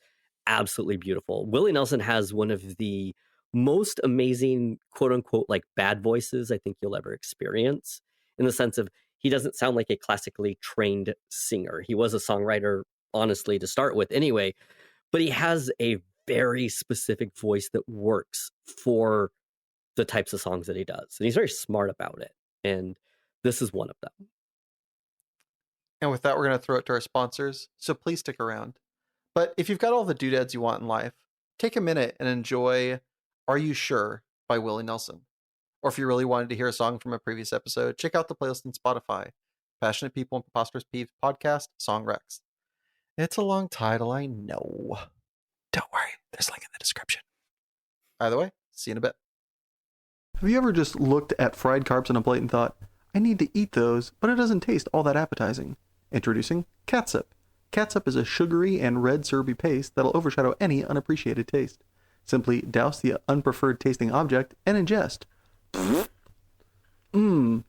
absolutely beautiful. Willie Nelson has one of the most amazing quote unquote like bad voices I think you'll ever experience, in the sense of he doesn't sound like a classically trained singer. He was a songwriter, honestly, to start with anyway, but he has a very specific voice that works for the types of songs that he does, and he's very smart about it, and this is one of them. And with that, we're going to throw it to our sponsors, so please stick around. But if you've got all the doodads you want in life, take a minute and enjoy Are You Sure by Willie Nelson. Or if you really wanted to hear a song from a previous episode, check out the playlist on Spotify. Passionate People and Preposterous Peeves podcast, Song Rex. It's a long title, I know. Don't worry, there's a link in the description. Either way, see you in a bit. Have you ever just looked at fried carbs on a plate and thought, I need to eat those, but it doesn't taste all that appetizing? Introducing catsup. Catsup is a sugary and red syrupy paste that'll overshadow any unappreciated taste. Simply douse the unpreferred tasting object and ingest. Mmm.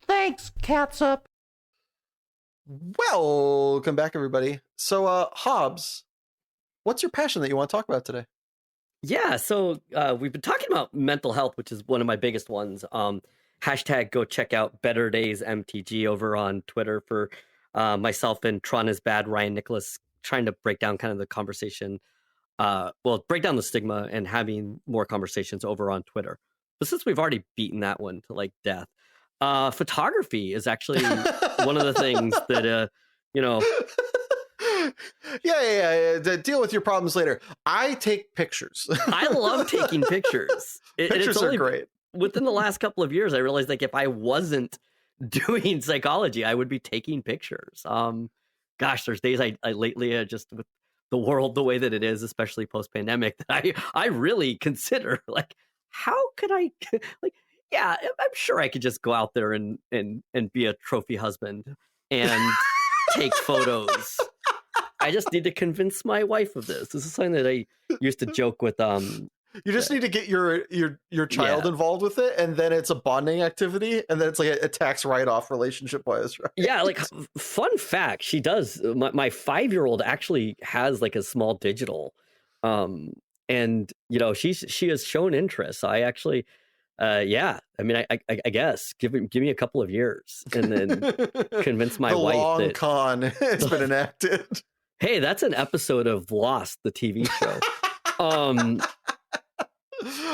Thanks, catsup. Welcome back, everybody. So, Hobbes, what's your passion that you want to talk about today? Yeah, so we've been talking about mental health, which is one of my biggest ones. Hashtag go check out Better Days MTG over on Twitter for myself and Tron is Bad, Ryan Nicholas, trying to break down kind of the conversation. Break down the stigma and having more conversations over on Twitter. But since we've already beaten that one to like death, photography is actually one of the things that, Yeah. Deal with your problems later. I take pictures. I love taking pictures. Pictures are great. Within the last couple of years, I realized like if I wasn't doing psychology, I would be taking pictures. Gosh, there's days I lately just with the world the way that it is, especially post-pandemic, that I really consider like, how could I like, yeah, I'm sure I could just go out there and be a trophy husband and take photos. I just need to convince my wife of this. This is something that I used to joke with. You just need to get your child involved with it, and then it's a bonding activity, and then it's like a tax write-off relationship-wise, right? Yeah, like fun fact, she does. My 5-year-old actually has like a small digital, and she has shown interest. I actually, I mean, I guess give me a couple of years, and then convince my wife long that con has been enacted. Hey, that's an episode of Lost, the TV show.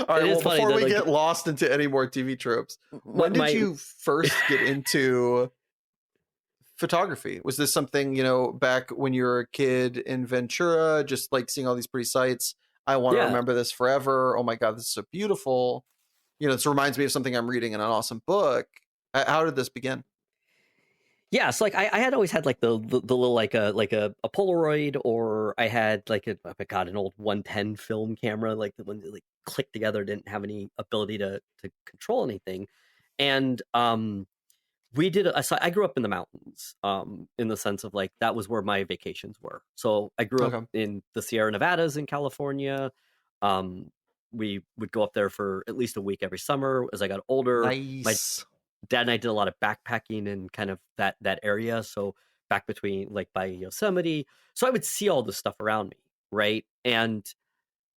All right, well, before we get lost into any more TV tropes, when did you first get into photography? Was this something, back when you were a kid in Ventura, just like seeing all these pretty sights? I want to remember this forever. Oh my God, this is so beautiful. This reminds me of something I'm reading in an awesome book. How did this begin? Yeah, so like I had always had like the little like a Polaroid, or I had like an old 110 film camera, like the one that like clicked together, didn't have any ability to control anything. And we did so I grew up in the mountains, in the sense of like that was where my vacations were. So I grew up in the Sierra Nevadas in California. We would go up there for at least a week every summer. As I got older, nice. Dad and I did a lot of backpacking in kind of that area. So back between like by Yosemite. So I would see all this stuff around me. Right. And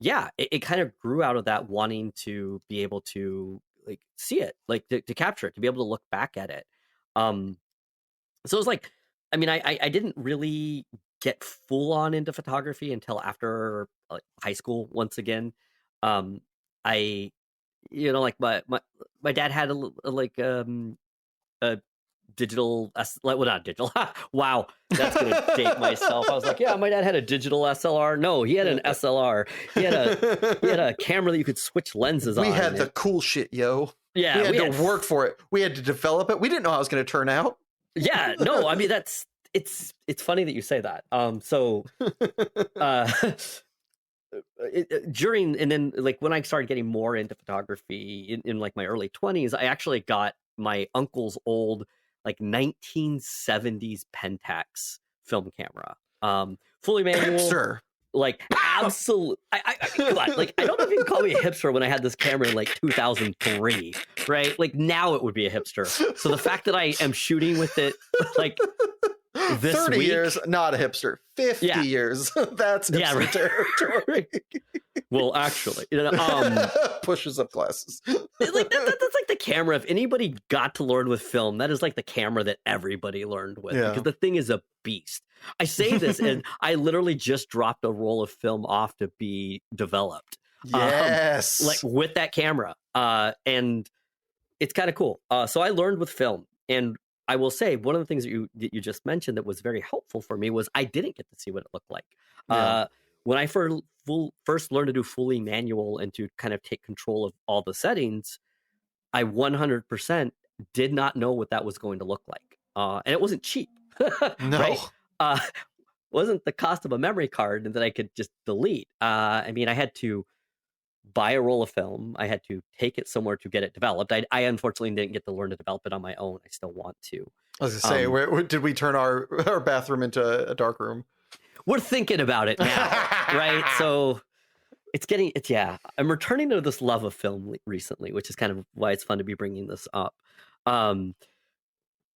yeah, it kind of grew out of that, wanting to be able to like see it, like to capture it, to be able to look back at it. So it was like, I mean, I didn't really get full on into photography until after high school. Once again, um, I, like my dad had a digital well, not digital. Wow, that's gonna date myself. I was like, yeah, my dad had a digital SLR. No, he had an SLR. He had a camera that you could switch lenses on. We had the cool shit, yo. Yeah, we had to work for it. We had to develop it. We didn't know how it was going to turn out. Yeah, no, I mean it's funny that you say that. So during, and then like when I started getting more into photography in like my early 20s, I actually got my uncle's old like 1970s Pentax film camera. Fully manual. Hipster. Like absolute. I come on, like I don't know if you can call me a hipster when I had this camera in like 2003, right? Like now it would be a hipster. So the fact that I am shooting with it like this 30 week, years, not a hipster. 50 years, that's hipster territory. Well, actually, pushes up glasses. Like that's like the camera. If anybody got to learn with film, that is like the camera that everybody learned with, because the thing is a beast. I say this, and I literally just dropped a roll of film off to be developed. Yes, like with that camera, and it's kind of cool. So I learned with film, and I will say one of the things that you just mentioned that was very helpful for me was I didn't get to see what it looked like. When I first learned to do fully manual and to kind of take control of all the settings, I 100% did not know what that was going to look like. And it wasn't cheap. No. Right? Wasn't the cost of a memory card that I could just delete. I mean, I had to buy a roll of film. I had to take it somewhere to get it developed. I unfortunately didn't get to learn to develop it on my own. I still want to. I was going to say, where did we turn our bathroom into a dark room? We're thinking about it now, right? So I'm returning to this love of film recently, which is kind of why it's fun to be bringing this up.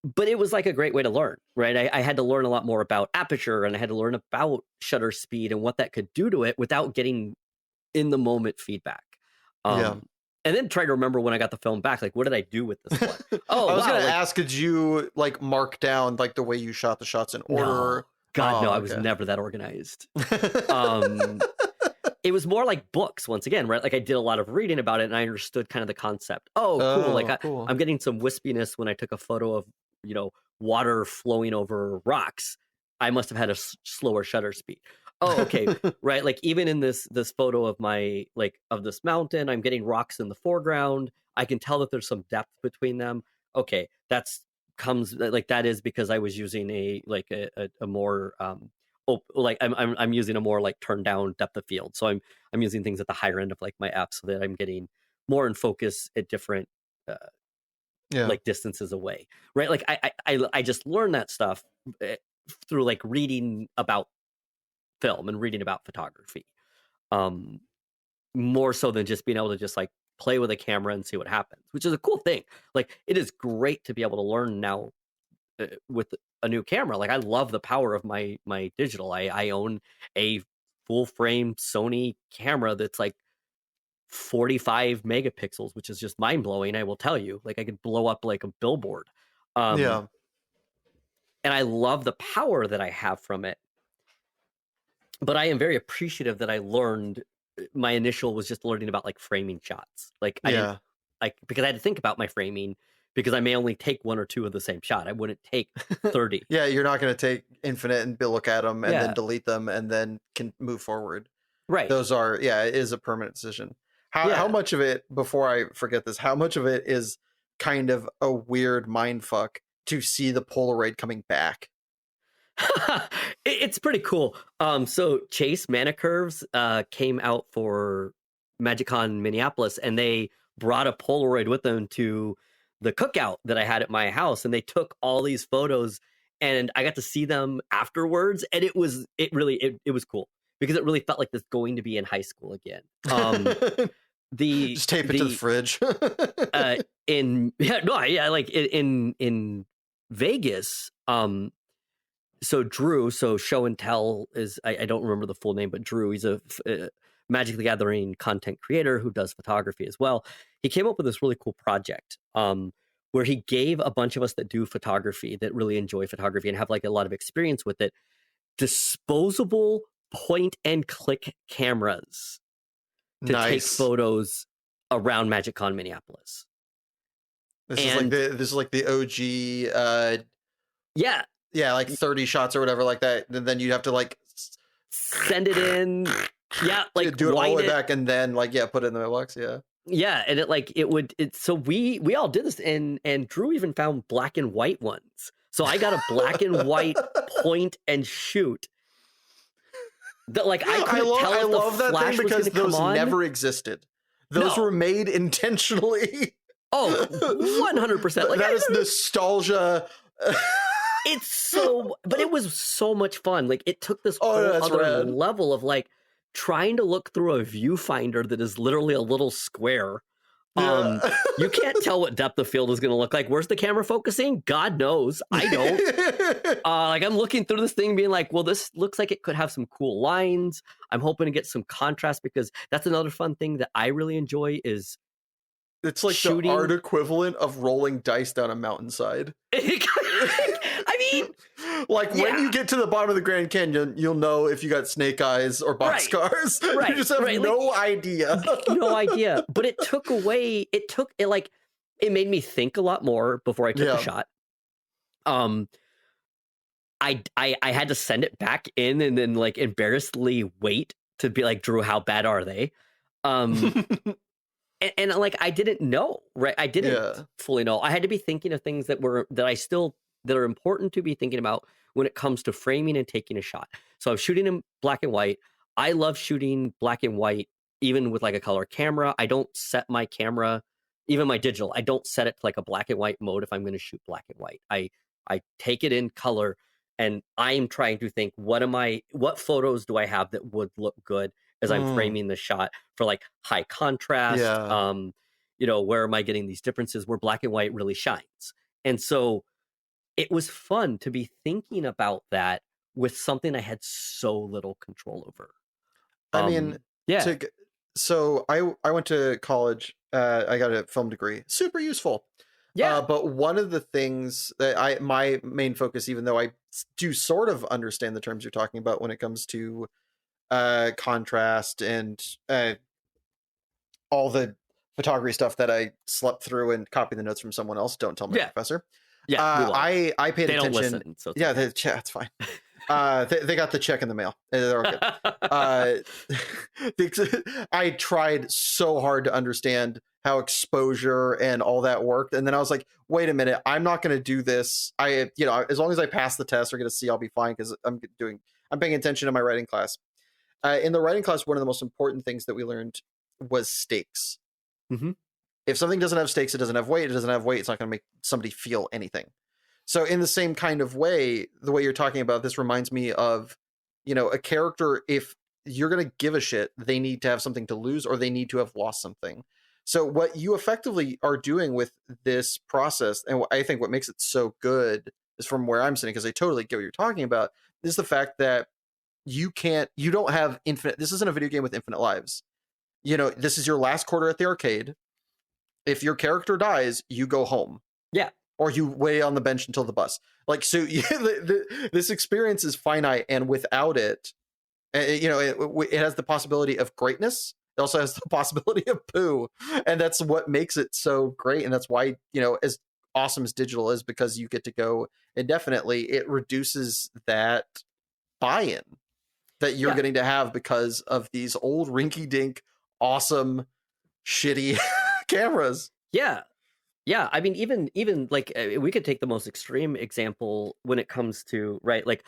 But it was like a great way to learn, right? I had to learn a lot more about aperture, and I had to learn about shutter speed and what that could do to it without getting in the moment feedback. And then try to remember when I got the film back, like, what did I do with this one? Oh, I was going to ask, did you like mark down like the way you shot the shots in order? No, I was never that organized. It was more like books once again, right? Like I did a lot of reading about it, and I understood kind of the concept. Cool. Like cool. I'm getting some wispiness when I took a photo of, water flowing over rocks. I must have had a slower shutter speed. Oh, okay. Right. Like even in this photo of of this mountain, I'm getting rocks in the foreground. I can tell that there's some depth between them. Okay. That is because I was using a more, I'm using a more like turned down depth of field. So I'm using things at the higher end of like my app so that I'm getting more in focus at different, like distances away. Right. Like I just learned that stuff through like reading about film and reading about photography, more so than just being able to just like play with a camera and see what happens, which is a cool thing. Like it is great to be able to learn now with a new camera. Like I love the power of my digital. I own a full frame Sony camera that's like 45 megapixels, which is just mind blowing. I will tell you, like I could blow up like a billboard. And I love the power that I have from it. But I am very appreciative that I learned. My initial was just learning about like framing shots. Like I didn't, because I had to think about my framing, because I may only take one or two of the same shot. I wouldn't take 30. You're not going to take infinite and look at them and then delete them and then can move forward. Right. Those are, it is a permanent decision. How much of it, before I forget this, how much of it is kind of a weird mind fuck to see the Polaroid coming back? It's pretty cool. So Chase Manicurves came out for MagicCon Minneapolis, and they brought a Polaroid with them to the cookout that I had at my house, and they took all these photos, and I got to see them afterwards, and it was cool because it really felt like this going to be in high school again. Just tape it to the fridge. In Vegas. So Drew, Show and Tell is, I don't remember the full name, but Drew, he's a Magic the Gathering content creator who does photography as well. He came up with this really cool project where he gave a bunch of us that do photography, that really enjoy photography and have like a lot of experience with it, disposable point and click cameras to take photos around MagicCon Minneapolis. This is like the OG yeah, like 30 shots or whatever like that. And then you have to like send it in. Yeah, like do it all the way back and then like put it in the mailbox. Yeah. Yeah, and so we all did this, and Drew even found black and white ones. So I got a black and white point and shoot. That like I love that thing because those never existed. Those were made intentionally. Oh, 100%. Like that is nostalgia. But it was so much fun. Like it took this whole other level of like trying to look through a viewfinder that is literally a little square. You can't tell what depth of field is going to look like. Where's the camera focusing? God knows. I don't. Like I'm looking through this thing being like, well, this looks like it could have some cool lines. I'm hoping to get some contrast because that's another fun thing that I really enjoy is it's like shooting. The art equivalent of rolling dice down a mountainside. I mean, like when you get to the bottom of the Grand Canyon, you'll know if you got snake eyes or boxcars. Right. You just have no idea. No idea. But it made me think a lot more before I took the shot. I had to send it back in and then like embarrassedly wait to be like, Drew, how bad are they? And like I didn't know, right? I didn't fully know. I had to be thinking of things that are important to be thinking about when it comes to framing and taking a shot. So I was shooting in black and white. I love shooting black and white, even with like a color camera. I don't set my camera, even my digital, I don't set it to like a black and white mode if I'm going to shoot black and white. I take it in color and I'm trying to think, what photos do I have that would look good as I'm framing the shot for like high contrast. Where am I getting these differences where black and white really shines? And so it was fun to be thinking about that with something I had so little control over. So I went to college. I got a film degree. Super useful. Yeah. But one of the things that my main focus, even though I do sort of understand the terms you're talking about when it comes to contrast and all the photography stuff that I slept through and copied the notes from someone else. Don't tell my professor. Yeah, I paid attention. Don't listen, so it's fine. They got the check in the mail. They're okay. I tried so hard to understand how exposure and all that worked, and then I was like, "Wait a minute, I'm not going to do this. As long as I pass the test or get a C, I'll be fine because I'm paying attention to my writing class." In the writing class, one of the most important things that we learned was stakes. Mm-hmm. If something doesn't have stakes, it doesn't have weight. It doesn't have weight. It's not going to make somebody feel anything. So in the same kind of way, the way you're talking about this reminds me of, a character, if you're going to give a shit, they need to have something to lose or they need to have lost something. So what you effectively are doing with this process, and I think what makes it so good is from where I'm sitting, because I totally get what you're talking about, is the fact that you don't have infinite, this isn't a video game with infinite lives. This is your last quarter at the arcade. If your character dies, you go home. Yeah. Or you wait on the bench until the bus. Like, so this experience is finite, and without it, it has the possibility of greatness. It also has the possibility of poo. And that's what makes it so great. And that's why, as awesome as digital is, because you get to go indefinitely, it reduces that buy-in that you're getting to have because of these old rinky-dink, awesome, shitty cameras. Yeah. Yeah. I mean, even like we could take the most extreme example when it comes to, right, like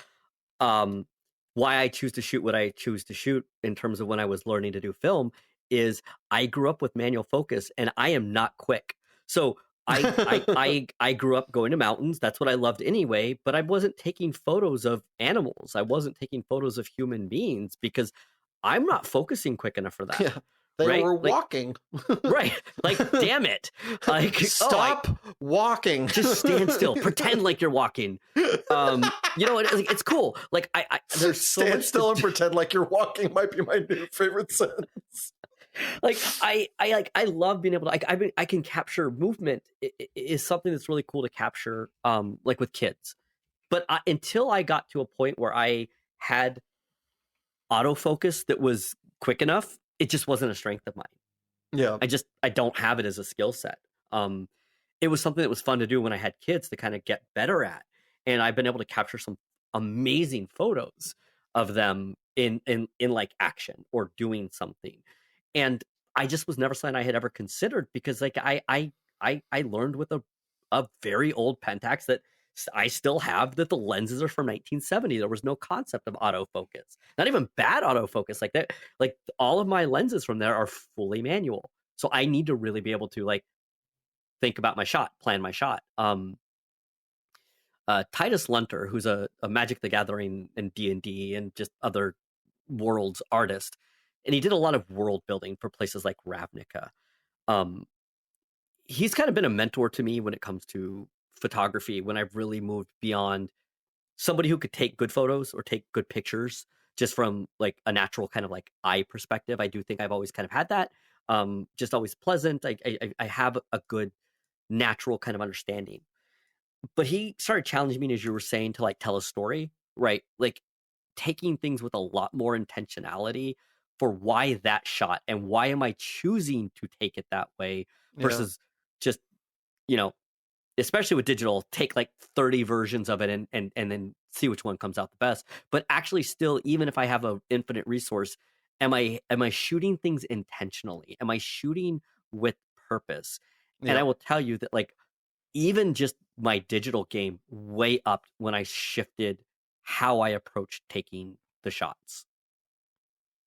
why I choose to shoot what I choose to shoot in terms of when I was learning to do film is I grew up with manual focus and I am not quick. So I grew up going to mountains. That's what I loved anyway, but I wasn't taking photos of animals. I wasn't taking photos of human beings because I'm not focusing quick enough for that. Yeah, they were walking. Right. Like, damn it. Like, stop walking. Just stand still. Pretend like you're walking. It's cool. Like, there's so stand much still and pretend like you're walking might be my new favorite sentence. Like I love being able to I can capture movement is something that's really cool to capture like with kids. But until I got to a point where I had autofocus that was quick enough, it just wasn't a strength of mine. Yeah. I don't have it as a skill set. It was something that was fun to do when I had kids to kind of get better at, and I've been able to capture some amazing photos of them in like action or doing something, and I just was never something I had ever considered because like I learned with a very old Pentax that I still have that the lenses are from 1970. There was no concept of autofocus, not even bad autofocus like that. Like all of my lenses from there are fully manual. So I need to really be able to like think about my shot, plan my shot. Titus Lunter, who's a Magic the Gathering and D&D and just other worlds artist, and he did a lot of world building for places like Ravnica. He's kind of been a mentor to me when it comes to photography, when I've really moved beyond somebody who could take good photos or take good pictures just from like a natural kind of like eye perspective. I do think I've always kind of had that. Just always pleasant. I have a good natural kind of understanding. But he started challenging me, as you were saying, to like tell a story, right? Like taking things with a lot more intentionality for why that shot and why am I choosing to take it that way versus just, you know, especially with digital, take like 30 versions of it and then see which one comes out the best. But actually still, even if I have an infinite resource, am I shooting things intentionally? Am I shooting with purpose? And I will tell you that like even just my digital game way up when I shifted how I approach taking the shots.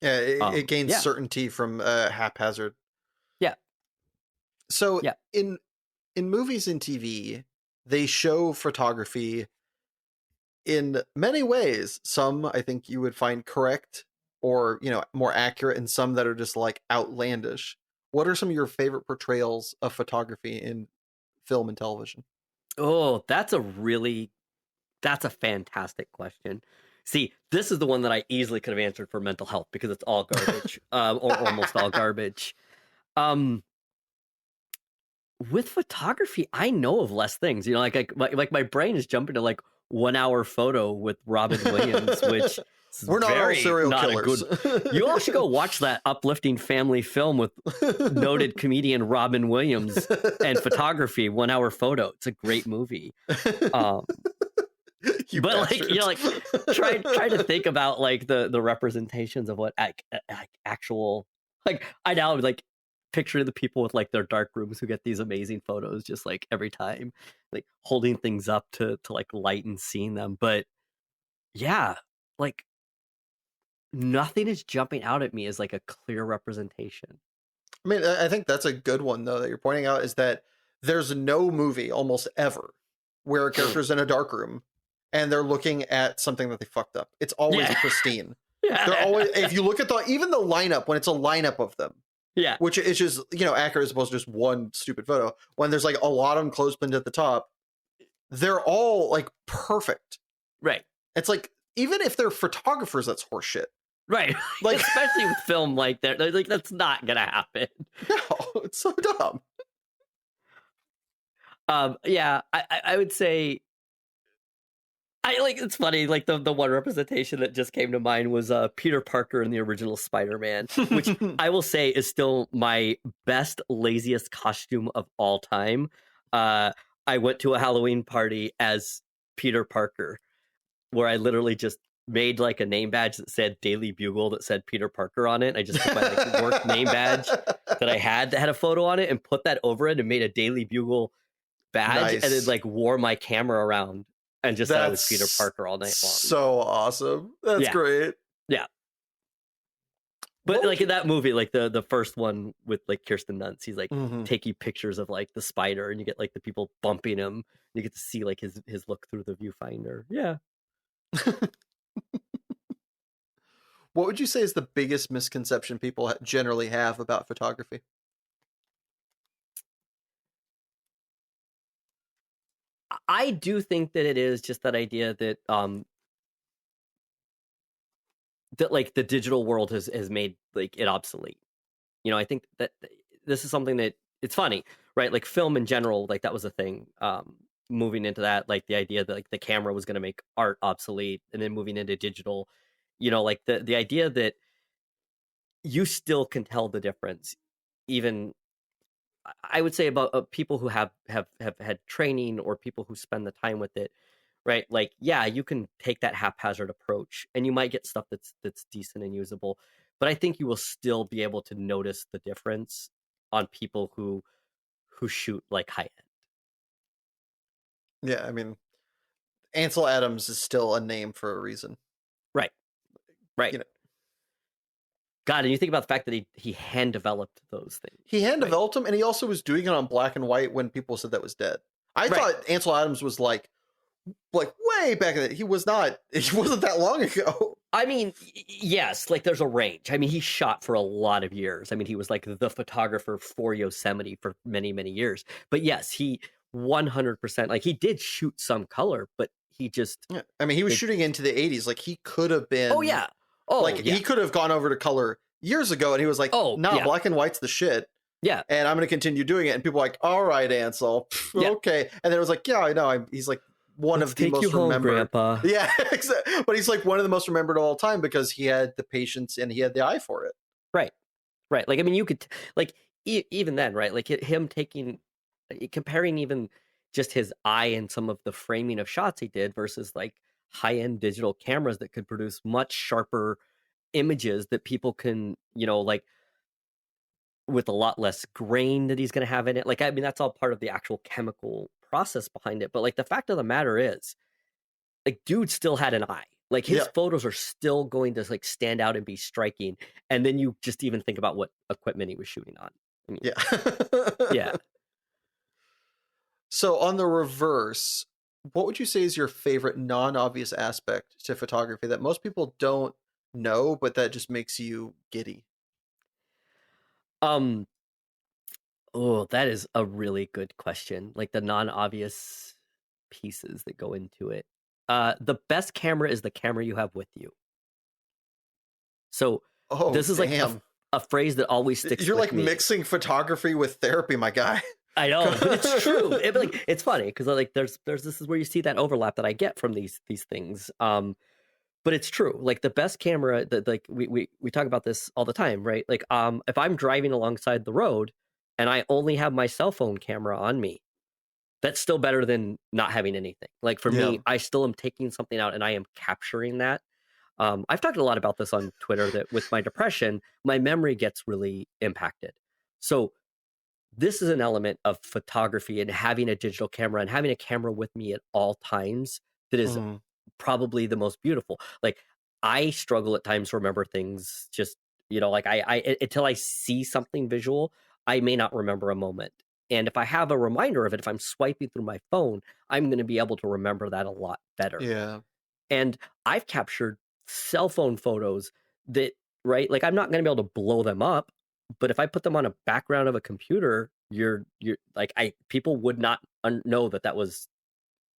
Yeah, it gains yeah. certainty from haphazard. Yeah. So Yeah. in movies and TV, they show photography in many ways. Some I think you would find correct or, you know, more accurate, and some that are just like outlandish. What are some of your favorite portrayals of photography in film and television? Oh, that's a fantastic question. See, this is the one that I easily could have answered for mental health because it's all garbage, or almost all garbage. With photography, I know of less things. You know, like my brain is jumping to like 1 hour photo with Robin Williams, which is We're not all serial killers. You all should go watch that uplifting family film with noted comedian Robin Williams and photography. 1 hour photo. It's a great movie. But like, you know, like try to think about like the representations of what actual, like I now like picture the people with like their dark rooms who get these amazing photos just like every time, like holding things up to like light and seeing them. But yeah, like nothing is jumping out at me as like a clear representation. I mean, I think that's a good one though that you're pointing out, is that there's no movie almost ever where a character's in a dark room and they're looking at something that they fucked up. It's always pristine. They're always, if you look at even the lineup, when it's a lineup of them, which is just, you know, accurate as opposed to just one stupid photo, when there's like a lot of them clothespined at the top, they're all like perfect. Right. It's like, even if they're photographers, that's horseshit. Right. Like, especially with film like that, like that's not gonna happen. No, it's so dumb. Yeah, I would say I like, it's funny, like the one representation that just came to mind was Peter Parker in the original Spider-Man, which I will say is still my best, laziest costume of all time. I went to a Halloween party as Peter Parker, where I literally just made like a name badge that said Daily Bugle that said Peter Parker on it. I just took my like, work name badge that I had that had a photo on it and put that over it and made a Daily Bugle badge and then like wore my camera around and just said I was Peter Parker all night long. So awesome. That's great. Yeah. But like in that movie, like the first one with like Kirsten Dunst, he's like taking pictures of like the spider and you get like the people bumping him. And you get to see like his look through the viewfinder. Yeah. What would you say is the biggest misconception people generally have about photography? I do think that it is just that idea that that like the digital world has made like it obsolete. I think that this is something that it's funny, right? Like film in general, like that was a thing. Moving into that, like the idea that like the camera was going to make art obsolete, and then moving into digital, like the idea that you still can tell the difference, even I would say about people who have had training or people who spend the time with it, right? Like, yeah, you can take that haphazard approach, and you might get stuff that's decent and usable, but I think you will still be able to notice the difference on people who shoot like high end. Yeah, I mean, Ansel Adams is still a name for a reason. Right. Right. You know, God, and you think about the fact that he hand developed those things. he hand developed them, and he also was doing it on black and white when people said that was dead. I thought Ansel Adams was like way back in the, he was not. It wasn't that long ago. I mean, yes, like there's a range. I mean, he shot for a lot of years. I mean, he was like the photographer for Yosemite for many, many years. But yes, he 100%, like he did shoot some color, but he just. Yeah. I mean, he was shooting into the 80s. Like he could have been. Oh, yeah. Oh, like he could have gone over to color years ago, and he was like, black and white's the shit. Yeah. And I'm going to continue doing it. And people were like, all right, Ansel. Okay. And then it was like, yeah, I know. He's like one of the most remembered. Grandpa. Yeah, exactly. But he's like one of the most remembered of all time because he had the patience and he had the eye for it. Right. Right. Like, I mean, you could, like, even then, right? Like him comparing even just his eye and some of the framing of shots he did versus like high-end digital cameras that could produce much sharper images that people can, like with a lot less grain that he's going to have in it. Like, I mean, that's all part of the actual chemical process behind it. But like the fact of the matter is, like, dude still had an eye. Like his photos are still going to like stand out and be striking. And then you just even think about what equipment he was shooting on. I mean, yeah. So on the reverse, what would you say is your favorite non-obvious aspect to photography that most people don't know, but that just makes you giddy? Oh, that is a really good question. Like the non-obvious pieces that go into it. The best camera is the camera you have with you. So this is like a phrase that always sticks. You're with like me. Mixing photography with therapy, my guy. I know, but it's true. It's funny because like there's this is where you see that overlap that I get from these things. But it's true. Like the best camera that like we talk about this all the time, right? Like if I'm driving alongside the road and I only have my cell phone camera on me, that's still better than not having anything. Like for me, I still am taking something out and I am capturing that. I've talked a lot about this on Twitter that with my depression, my memory gets really impacted. So this is an element of photography and having a digital camera and having a camera with me at all times that is probably the most beautiful. Like I struggle at times to remember things just, like I until I see something visual, I may not remember a moment. And if I have a reminder of it, if I'm swiping through my phone, I'm going to be able to remember that a lot better. Yeah. And I've captured cell phone photos that, right? Like I'm not going to be able to blow them up, but if I put them on a background of a computer, you're like people would not know that was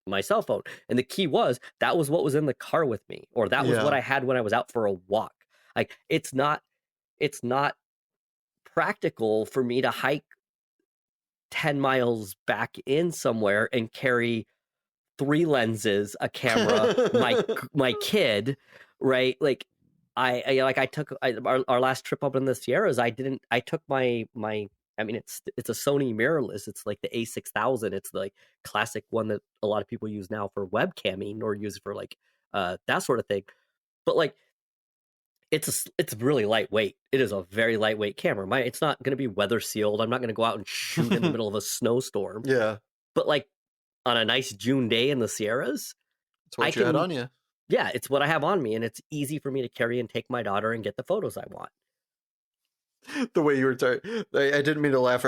my cell phone. And the key was that was what was in the car with me, or that was what I had when I was out for a walk. Like it's not practical for me to hike 10 miles back in somewhere and carry 3 lenses, a camera, my kid, right? Like I took our last trip up in the Sierras. I took my I mean, it's a Sony mirrorless. It's like the A6000. It's the like classic one that a lot of people use now for webcamming or use for like that sort of thing. But like, it's really lightweight. It is a very lightweight camera. It's not going to be weather sealed. I'm not going to go out and shoot in the middle of a snowstorm. Yeah. But like on a nice June day in the Sierras, it's what you had on you. Yeah, it's what I have on me, and it's easy for me to carry and take my daughter and get the photos I want. The way you were I didn't mean to laugh.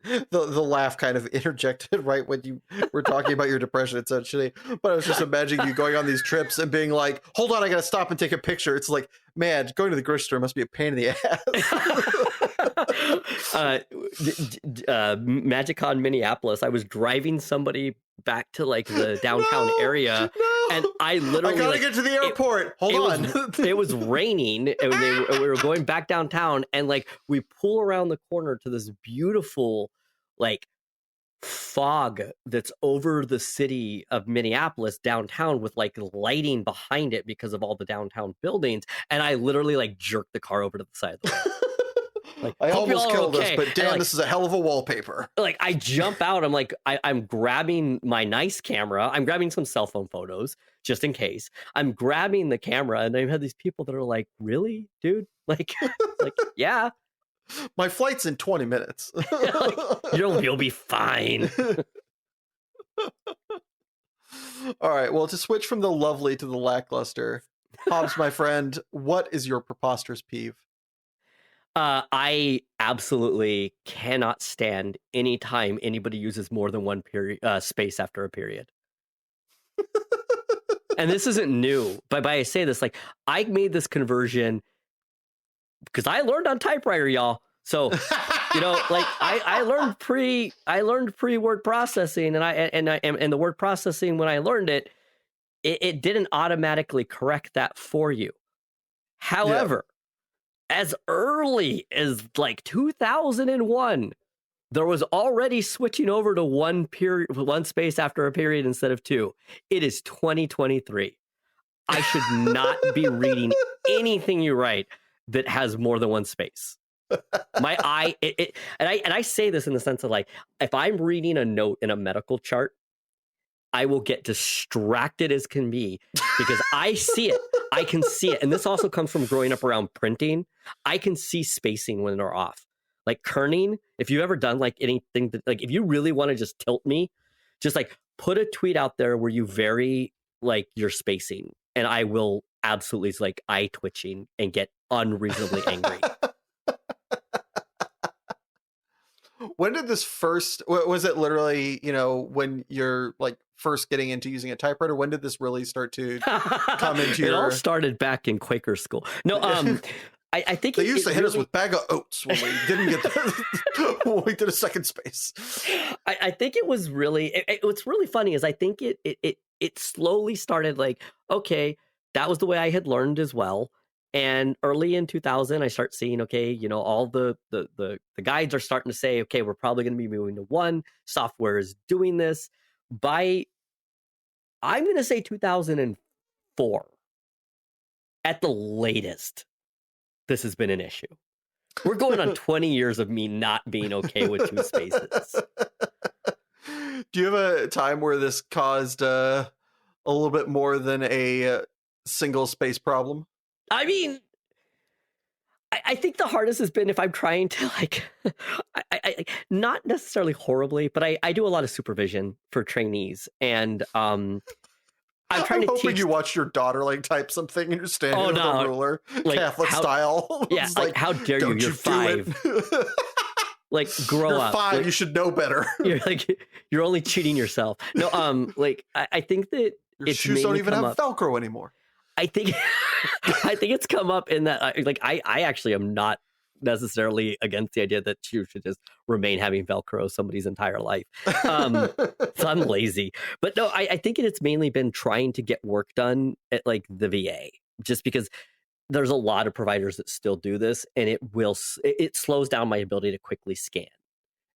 the laugh kind of interjected right when you were talking about your depression, essentially. But I was just imagining you going on these trips and being like, hold on, I gotta stop and take a picture. It's like, man, going to the grocery store must be a pain in the ass. MagicCon Minneapolis, I was driving somebody back to like the downtown area, and I literally gotta get to the airport. Hold on. It was raining, and we were going back downtown, and like we pull around the corner to this beautiful like fog that's over the city of Minneapolis downtown with like lighting behind it because of all the downtown buildings, and I literally like jerked the car over to the side of the road. Like, I almost killed okay. us, but damn, like, this is a hell of a wallpaper. Like, I jump out. I'm like, I'm grabbing my nice camera. I'm grabbing some cell phone photos just in case. I'm grabbing the camera, and I've had these people that are like, "Really, dude? Like, like, yeah. My flight's in 20 minutes. Like, you'll be fine." All right. Well, to switch from the lovely to the lackluster, Hobbs, my friend, what is your preposterous peeve? I absolutely cannot stand any time anybody uses more than one period space after a period. And this isn't new, but I say this, like, I made this conversion because I learned on typewriter, y'all. So, you know, like I learned pre word processing, and the word processing, when I learned it didn't automatically correct that for you. However, as early as like 2001, there was already switching over to one space after a period instead of two. It is 2023. I should not be reading anything you write that has more than one space. My eye, and I say this in the sense of like, if I'm reading a note in a medical chart, I will get distracted as can be because I see it. I can see it. And this also comes from growing up around printing. I can see spacing when they're off. Like kerning, if you've ever done like anything that, like, if you really want to just tilt me, just like put a tweet out there where you vary like your spacing, and I will absolutely like eye twitching and get unreasonably angry. When did this first, was it literally, you know, when you're like first getting into using a typewriter? When did this really start to come into It your... all started back in Quaker school. No, I think they used to hit us with bag of oats when we didn't get when we did a second space. I think it was really, what's really funny is I think it slowly started like, okay, that was the way I had learned as well. And early in 2000, I start seeing, okay, you know, all the guides are starting to say, okay, we're probably going to be moving to one. Software is doing this. By, I'm going to say 2004, at the latest, this has been an issue. We're going on 20 years of me not being okay with two spaces. Do you have a time where this caused a little bit more than a single space problem? I mean, I think the hardest has been if I'm trying to like, I not necessarily horribly, but I do a lot of supervision for trainees, and I'm trying to hoping teach. You watch your daughter like type something and you're standing with a ruler, like, Catholic style. Yeah, like how dare you? You're 5. Like grow you're up. 5. Like, you should know better. You're only cheating yourself. No, like I think that your shoes don't even have Velcro anymore. I think it's come up in that like I actually am not necessarily against the idea that you should just remain having Velcro somebody's entire life. So I'm lazy, but no, I think it's mainly been trying to get work done at like the VA, just because there's a lot of providers that still do this, and it slows down my ability to quickly scan,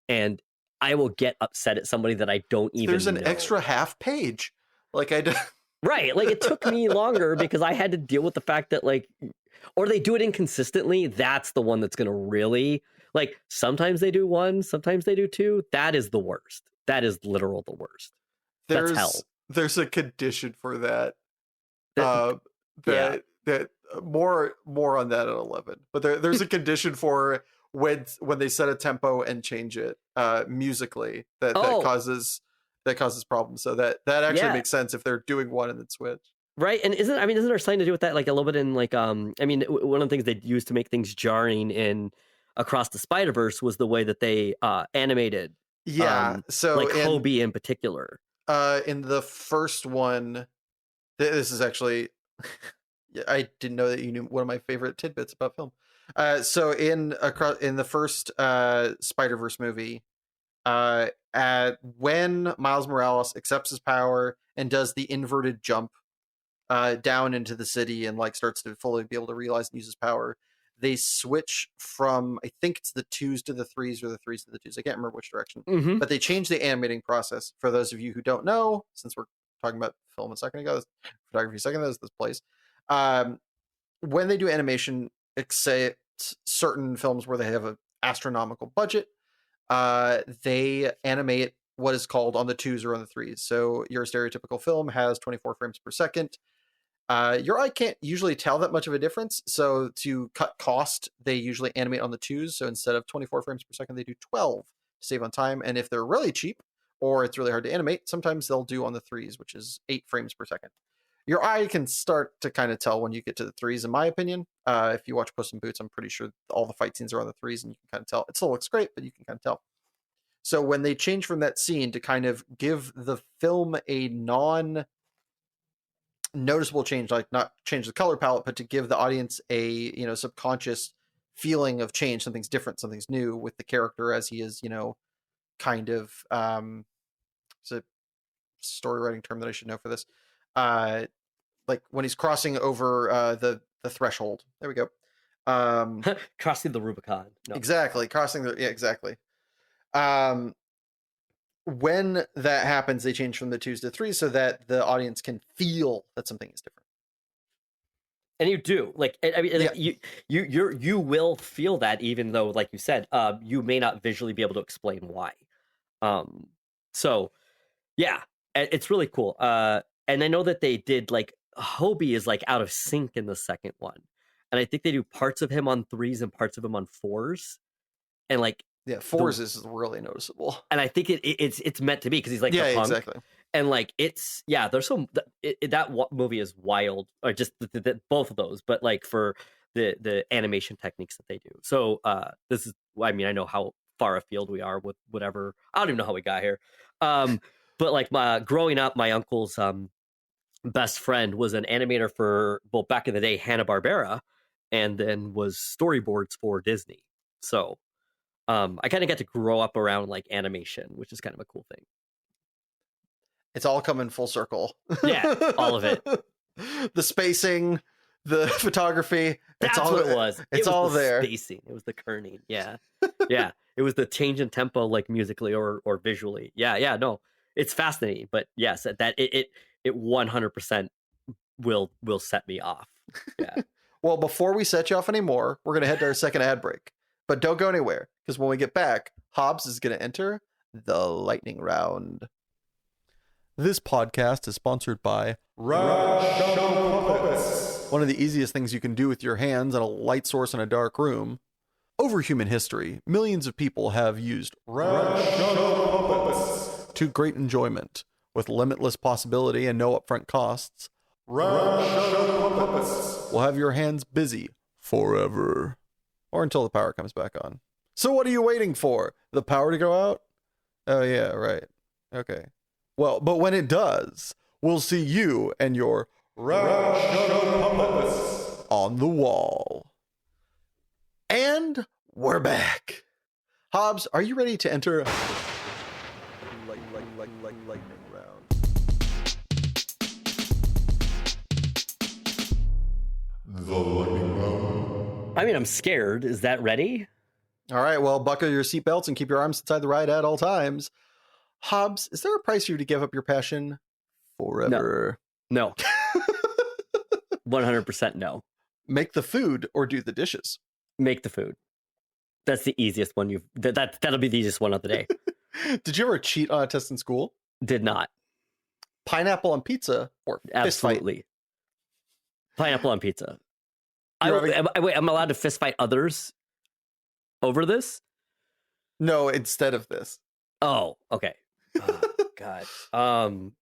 and I will get upset at somebody that I don't even. There's an know. extra half page, like I. Right, like it took me longer because I had to deal with the fact that like, or they do it inconsistently. That's the one that's going to really, like, sometimes they do 1, sometimes they do 2. That is the worst. That is literal the worst. That's hell. There's a condition for that. Yeah. That more on that at 11. But there's a condition for when they set a tempo and change it musically that causes problems. So that actually makes sense if they're doing one and then switch. Right. And isn't there something to do with that? Like a little bit in like, I mean, one of the things they use to make things jarring in Across the Spider-Verse was the way that they animated. Yeah. So like Hobie in particular. In the first one, this is actually, I didn't know that you knew one of my favorite tidbits about film. So in the first Spider-Verse movie, when Miles Morales accepts his power and does the inverted jump down into the city and like starts to fully be able to realize and use his power, they switch from, I think it's the 2s to the 3s or the 3s to the 2s. I can't remember which direction, but they changed the animating process. For those of you who don't know, since we're talking about film a second ago, photography a second ago, this place. When they do animation, except certain films where they have an astronomical budget, they animate what is called on the 2s or on the 3s. So your stereotypical film has 24 frames per second. Your eye can't usually tell that much of a difference. So to cut cost, they usually animate on the 2s. So instead of 24 frames per second, they do 12 to save on time. And if they're really cheap or it's really hard to animate, sometimes they'll do on the 3s, which is 8 frames per second. Your eye can start to kind of tell when you get to the 3s, in my opinion. If you watch Puss in Boots, I'm pretty sure all the fight scenes are on the 3s, and you can kind of tell. It still looks great, but you can kind of tell. So when they change from that scene to kind of give the film a noticeable change, like not change the color palette, but to give the audience a subconscious feeling of change, something's different, something's new with the character as he is, kind of it's a story writing term that I should know for this. Like when he's crossing over the threshold. There we go. Crossing the Rubicon. No. Exactly, crossing the exactly. When that happens, they change from the 2s to 3s so that the audience can feel that something is different. And you do, like, I mean, you will feel that, even though, like you said, you may not visually be able to explain why. So, yeah, it's really cool. And I know that they did, like, Hobie is like out of sync in the second one, and I think they do parts of him on 3s and parts of him on 4s, and like. Yeah, 4s is really noticeable, and I think it's meant to be because he's like the punk. Exactly. And like there's some that movie is wild, or just both of those, but like for the animation techniques that they do. So this is, I mean, I know how far afield we are with whatever. I don't even know how we got here. But like growing up, my uncle's best friend was an animator for, well, back in the day, Hanna-Barbera, and then was storyboards for Disney. So. I kind of get to grow up around like animation, which is kind of a cool thing. It's all coming full circle. Yeah, all of it. The spacing, the photography. That's what it was. It's all there. Spacing. It was the kerning. Yeah. Yeah. It was the change in tempo, like musically or visually. Yeah. No, it's fascinating. But yes, that it 100% will set me off. Yeah. Well, before we set you off anymore, we're going to head to our second ad break. But don't go anywhere, because when we get back, Hobbs is going to enter the lightning round. This podcast is sponsored by HOBBES. One of the easiest things you can do with your hands in a light source in a dark room. Over human history, millions of people have used HOBBES to great enjoyment. With limitless possibility and no upfront costs, HOBBES will have your hands busy forever. Or until the power comes back on. So what are you waiting for? The power to go out? Oh yeah, right. Okay. Well, but when it does, we'll see you and your HOBBES on the wall. And we're back. Hobbs, are you ready to enter lightning round? The lightning round. I mean, I'm scared. Is that ready? All right, well, buckle your seatbelts and keep your arms inside the ride at all times. Hobbs, is there a price for you to give up your passion forever? No. 100% no. Make the food or do the dishes? Make the food. That's the easiest one that'll be the easiest one of the day. Did you ever cheat on a test in school? Did not. Pineapple on pizza or Absolutely. Pineapple on pizza. Wait, I'm allowed to fist fight others over this? No, instead of this. Oh, okay. Oh, God.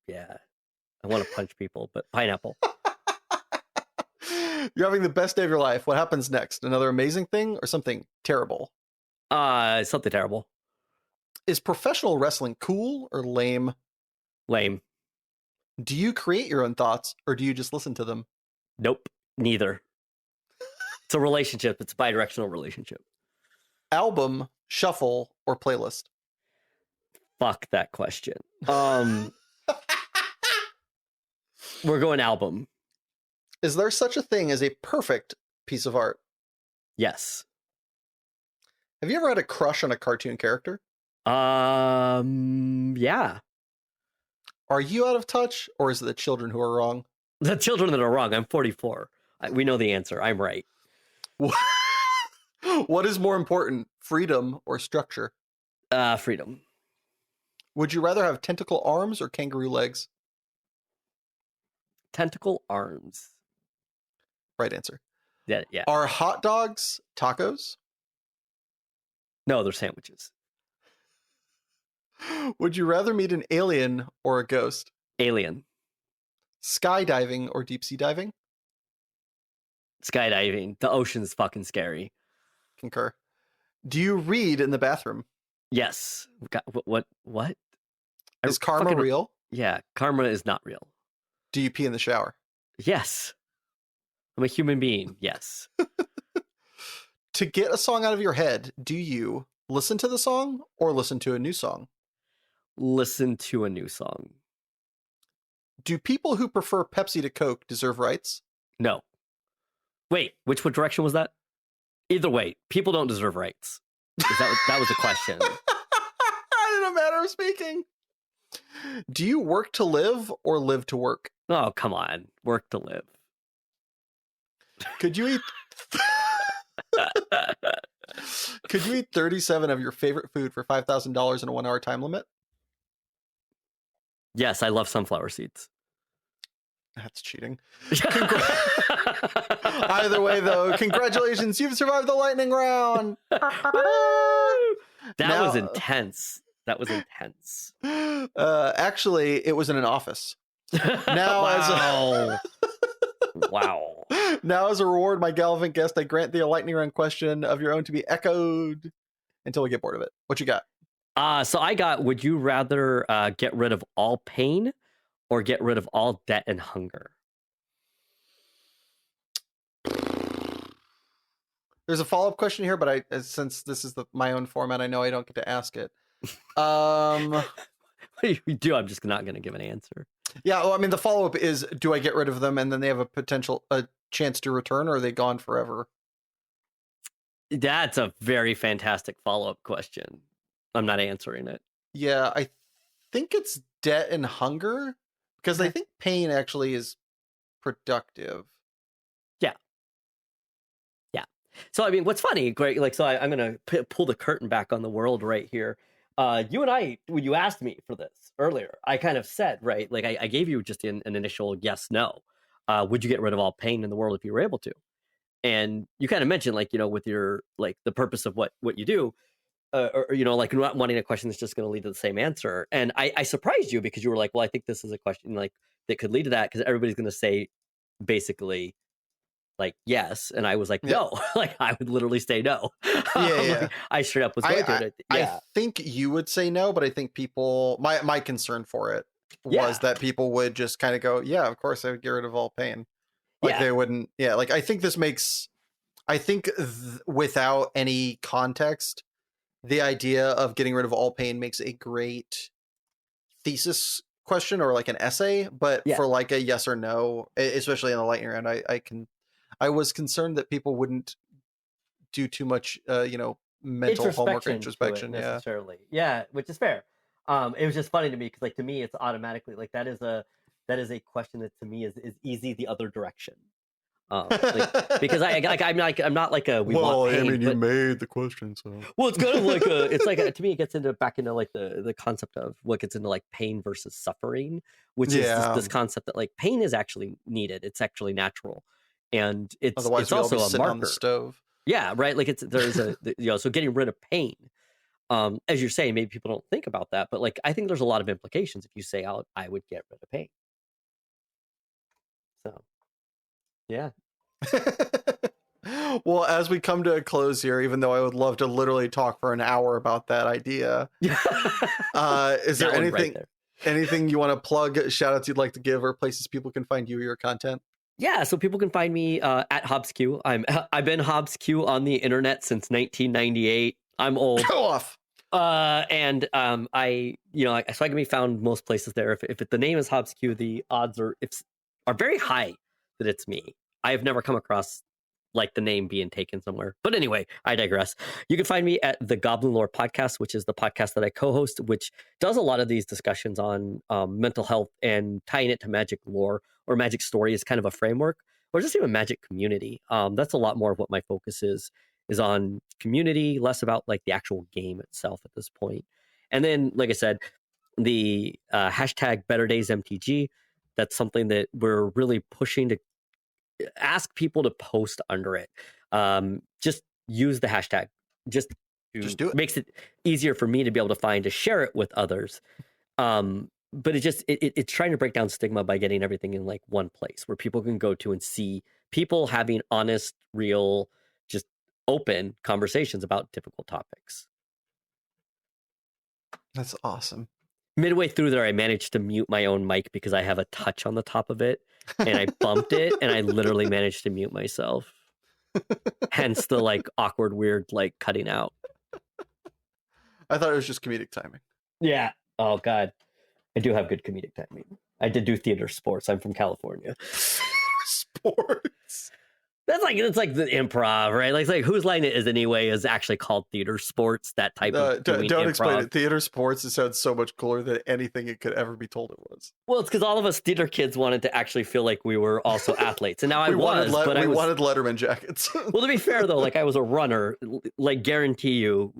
Yeah. I want to punch people, but pineapple. You're having the best day of your life. What happens next? Another amazing thing or something terrible? Something terrible. Is professional wrestling cool or lame? Lame. Do you create your own thoughts or do you just listen to them? Nope. Neither. It's a relationship. It's a bi-directional relationship. Album, shuffle, or playlist? Fuck that question. We're going album. Is there such a thing as a perfect piece of art? Yes. Have you ever had a crush on a cartoon character? Yeah. Are you out of touch or is it the children who are wrong? The children that are wrong. I'm 44. We know the answer. I'm right. What is more important, freedom or structure? Freedom. Would you rather have tentacle arms or kangaroo legs? Tentacle arms. Right answer. Yeah. Are hot dogs tacos? No, they're sandwiches. Would you rather meet an alien or a ghost? Alien. Skydiving or deep sea diving? Skydiving. The ocean's fucking scary. Concur. Do you read in the bathroom? Yes. What? Is karma real? Yeah, karma is not real. Do you pee in the shower? Yes. I'm a human being. Yes. To get a song out of your head, do you listen to the song or listen to a new song? Listen to a new song. Do people who prefer Pepsi to Coke deserve rights? No. Wait, which direction was that? Either way, people don't deserve rights. That was the question. In a matter of speaking. Do you work to live or live to work? Oh, come on. Work to live. Could you eat Could you eat 37 of your favorite food for $5,000 in a 1-hour time limit? Yes, I love sunflower seeds. That's cheating. Either way, though, congratulations, you've survived the lightning round. That was intense. Actually, it was in an office. Now, Wow. Now, as a reward, my galvant guest, I grant thee a lightning round question of your own to be echoed until we get bored of it. What you got? So I got, would you rather get rid of all pain or get rid of all debt and hunger? There's a follow-up question here, but since this is my own format, I know I don't get to ask it. What do you do? I'm just not going to give an answer. Yeah, well, I mean, the follow-up is, do I get rid of them and then they have a chance to return, or are they gone forever? That's a very fantastic follow-up question. I'm not answering it. Yeah, I think it's debt and hunger, because I think pain actually is productive. Yeah. So, I mean, what's funny, Greg, I'm going to pull the curtain back on the world right here. You and I, when you asked me for this earlier, I kind of said, right, like I gave you just an initial yes, no. Would you get rid of all pain in the world if you were able to? And you kind of mentioned, with your, the purpose of what you do, or not wanting a question that's just going to lead to the same answer. And I surprised you because you were like, well, I think this is a question that could lead to that, because everybody's going to say basically yes, and I was like, no. I would literally say no. Yeah. I straight up was going to it. I think you would say no, but I think people, my concern for it was that people would just kind of go, yeah, of course I would get rid of all pain. They wouldn't. Yeah, I think this makes, without any context, the idea of getting rid of all pain makes a great thesis question or an essay, but for a yes or no, especially in the lightning round, I was concerned that people wouldn't do too much, mental homework introspection. Necessarily. Yeah, which is fair. It was just funny to me because, to me, it's automatically that is a question that to me is easy the other direction. Because I'm not like a we want pain. I mean, you made the question, so well, it's kind of to me it gets back into the concept of what gets into pain versus suffering, which is this concept that pain is actually needed. It's actually natural. And it's also a marker. On the stove. Yeah, right. So getting rid of pain, as you're saying, maybe people don't think about that, but I think there's a lot of implications if you say I would get rid of pain. So, yeah. Well, as we come to a close here, even though I would love to literally talk for an hour about that idea, is there That one anything right there. anything you want to plug, shout outs you'd like to give, or places people can find you or your content? Yeah, so people can find me at HobbesQ. I've been HobbesQ on the internet since 1998. I'm old. Go off. And I so I can be found most places there. If the name is HobbesQ, the odds are very high that it's me. I have never come across like the name being taken somewhere. But anyway, I digress. You can find me at the Goblin Lore Podcast, which is the podcast that I co-host, which does a lot of these discussions on mental health and tying it to magic lore or magic story as kind of a framework, or just even magic community. That's a lot more of what my focus is on community, less about like the actual game itself at this point. And then, like I said, the hashtag Better Days MTG, that's something that we're really pushing to ask people to post under it. Just use the hashtag. Just do it. Makes it easier for me to be able to find to share it with others. But it's trying to break down stigma by getting everything in like one place where people can go to and see people having honest, real, just open conversations about difficult topics. That's awesome. Midway through there, I managed to mute my own mic because I have a touch on the top of it, and I bumped it, and I literally managed to mute myself. Hence the like awkward, weird, like cutting out. I thought it was just comedic timing. Yeah. Oh God, I do have good comedic timing. I did do theater sports. I'm from California. Sports. It's like the improv, right? Like Whose Line It Is Anyway is actually called theater sports. That type of don't improv. explain it. Theater sports. It sounds so much cooler than anything it could ever be told it was. Well, it's because all of us theater kids wanted to actually feel like we were also athletes, and now I wanted Letterman jackets. Well, to be fair though, like I was a runner. Like guarantee you,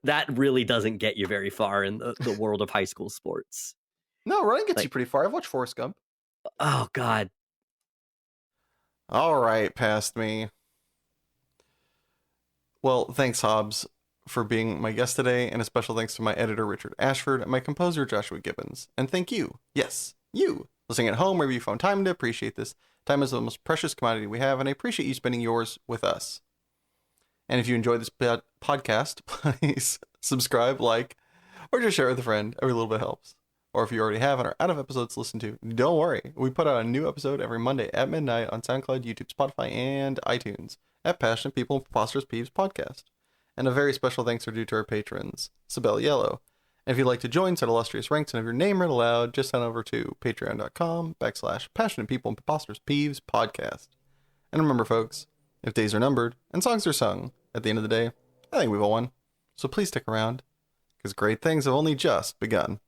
that really doesn't get you very far in the world of high school sports. No, running gets you pretty far. I've watched Forrest Gump. Oh God. All right, past me. Well, thanks, Hobbes, for being my guest today, and a special thanks to my editor, Richard Ashford, and my composer, Joshua Gibbons. And thank you, yes, you, listening at home, wherever you found time to appreciate this. Time is the most precious commodity we have, and I appreciate you spending yours with us. And if you enjoyed this podcast, please subscribe, like, or just share it with a friend. Every little bit helps. Or if you already have and are out of episodes to listen to, don't worry. We put out a new episode every Monday at midnight on Soundcloud, YouTube, Spotify, and iTunes at Passionate People and Preposterous Peeves Podcast. And a very special thanks are due to our patrons, Sabelle Yellow. And if you'd like to join such illustrious ranks and have your name read aloud, just head over to patreon.com/Passionate People and Preposterous Peeves Podcast. And remember, folks, if days are numbered and songs are sung, at the end of the day, I think we've all won. So please stick around, because great things have only just begun.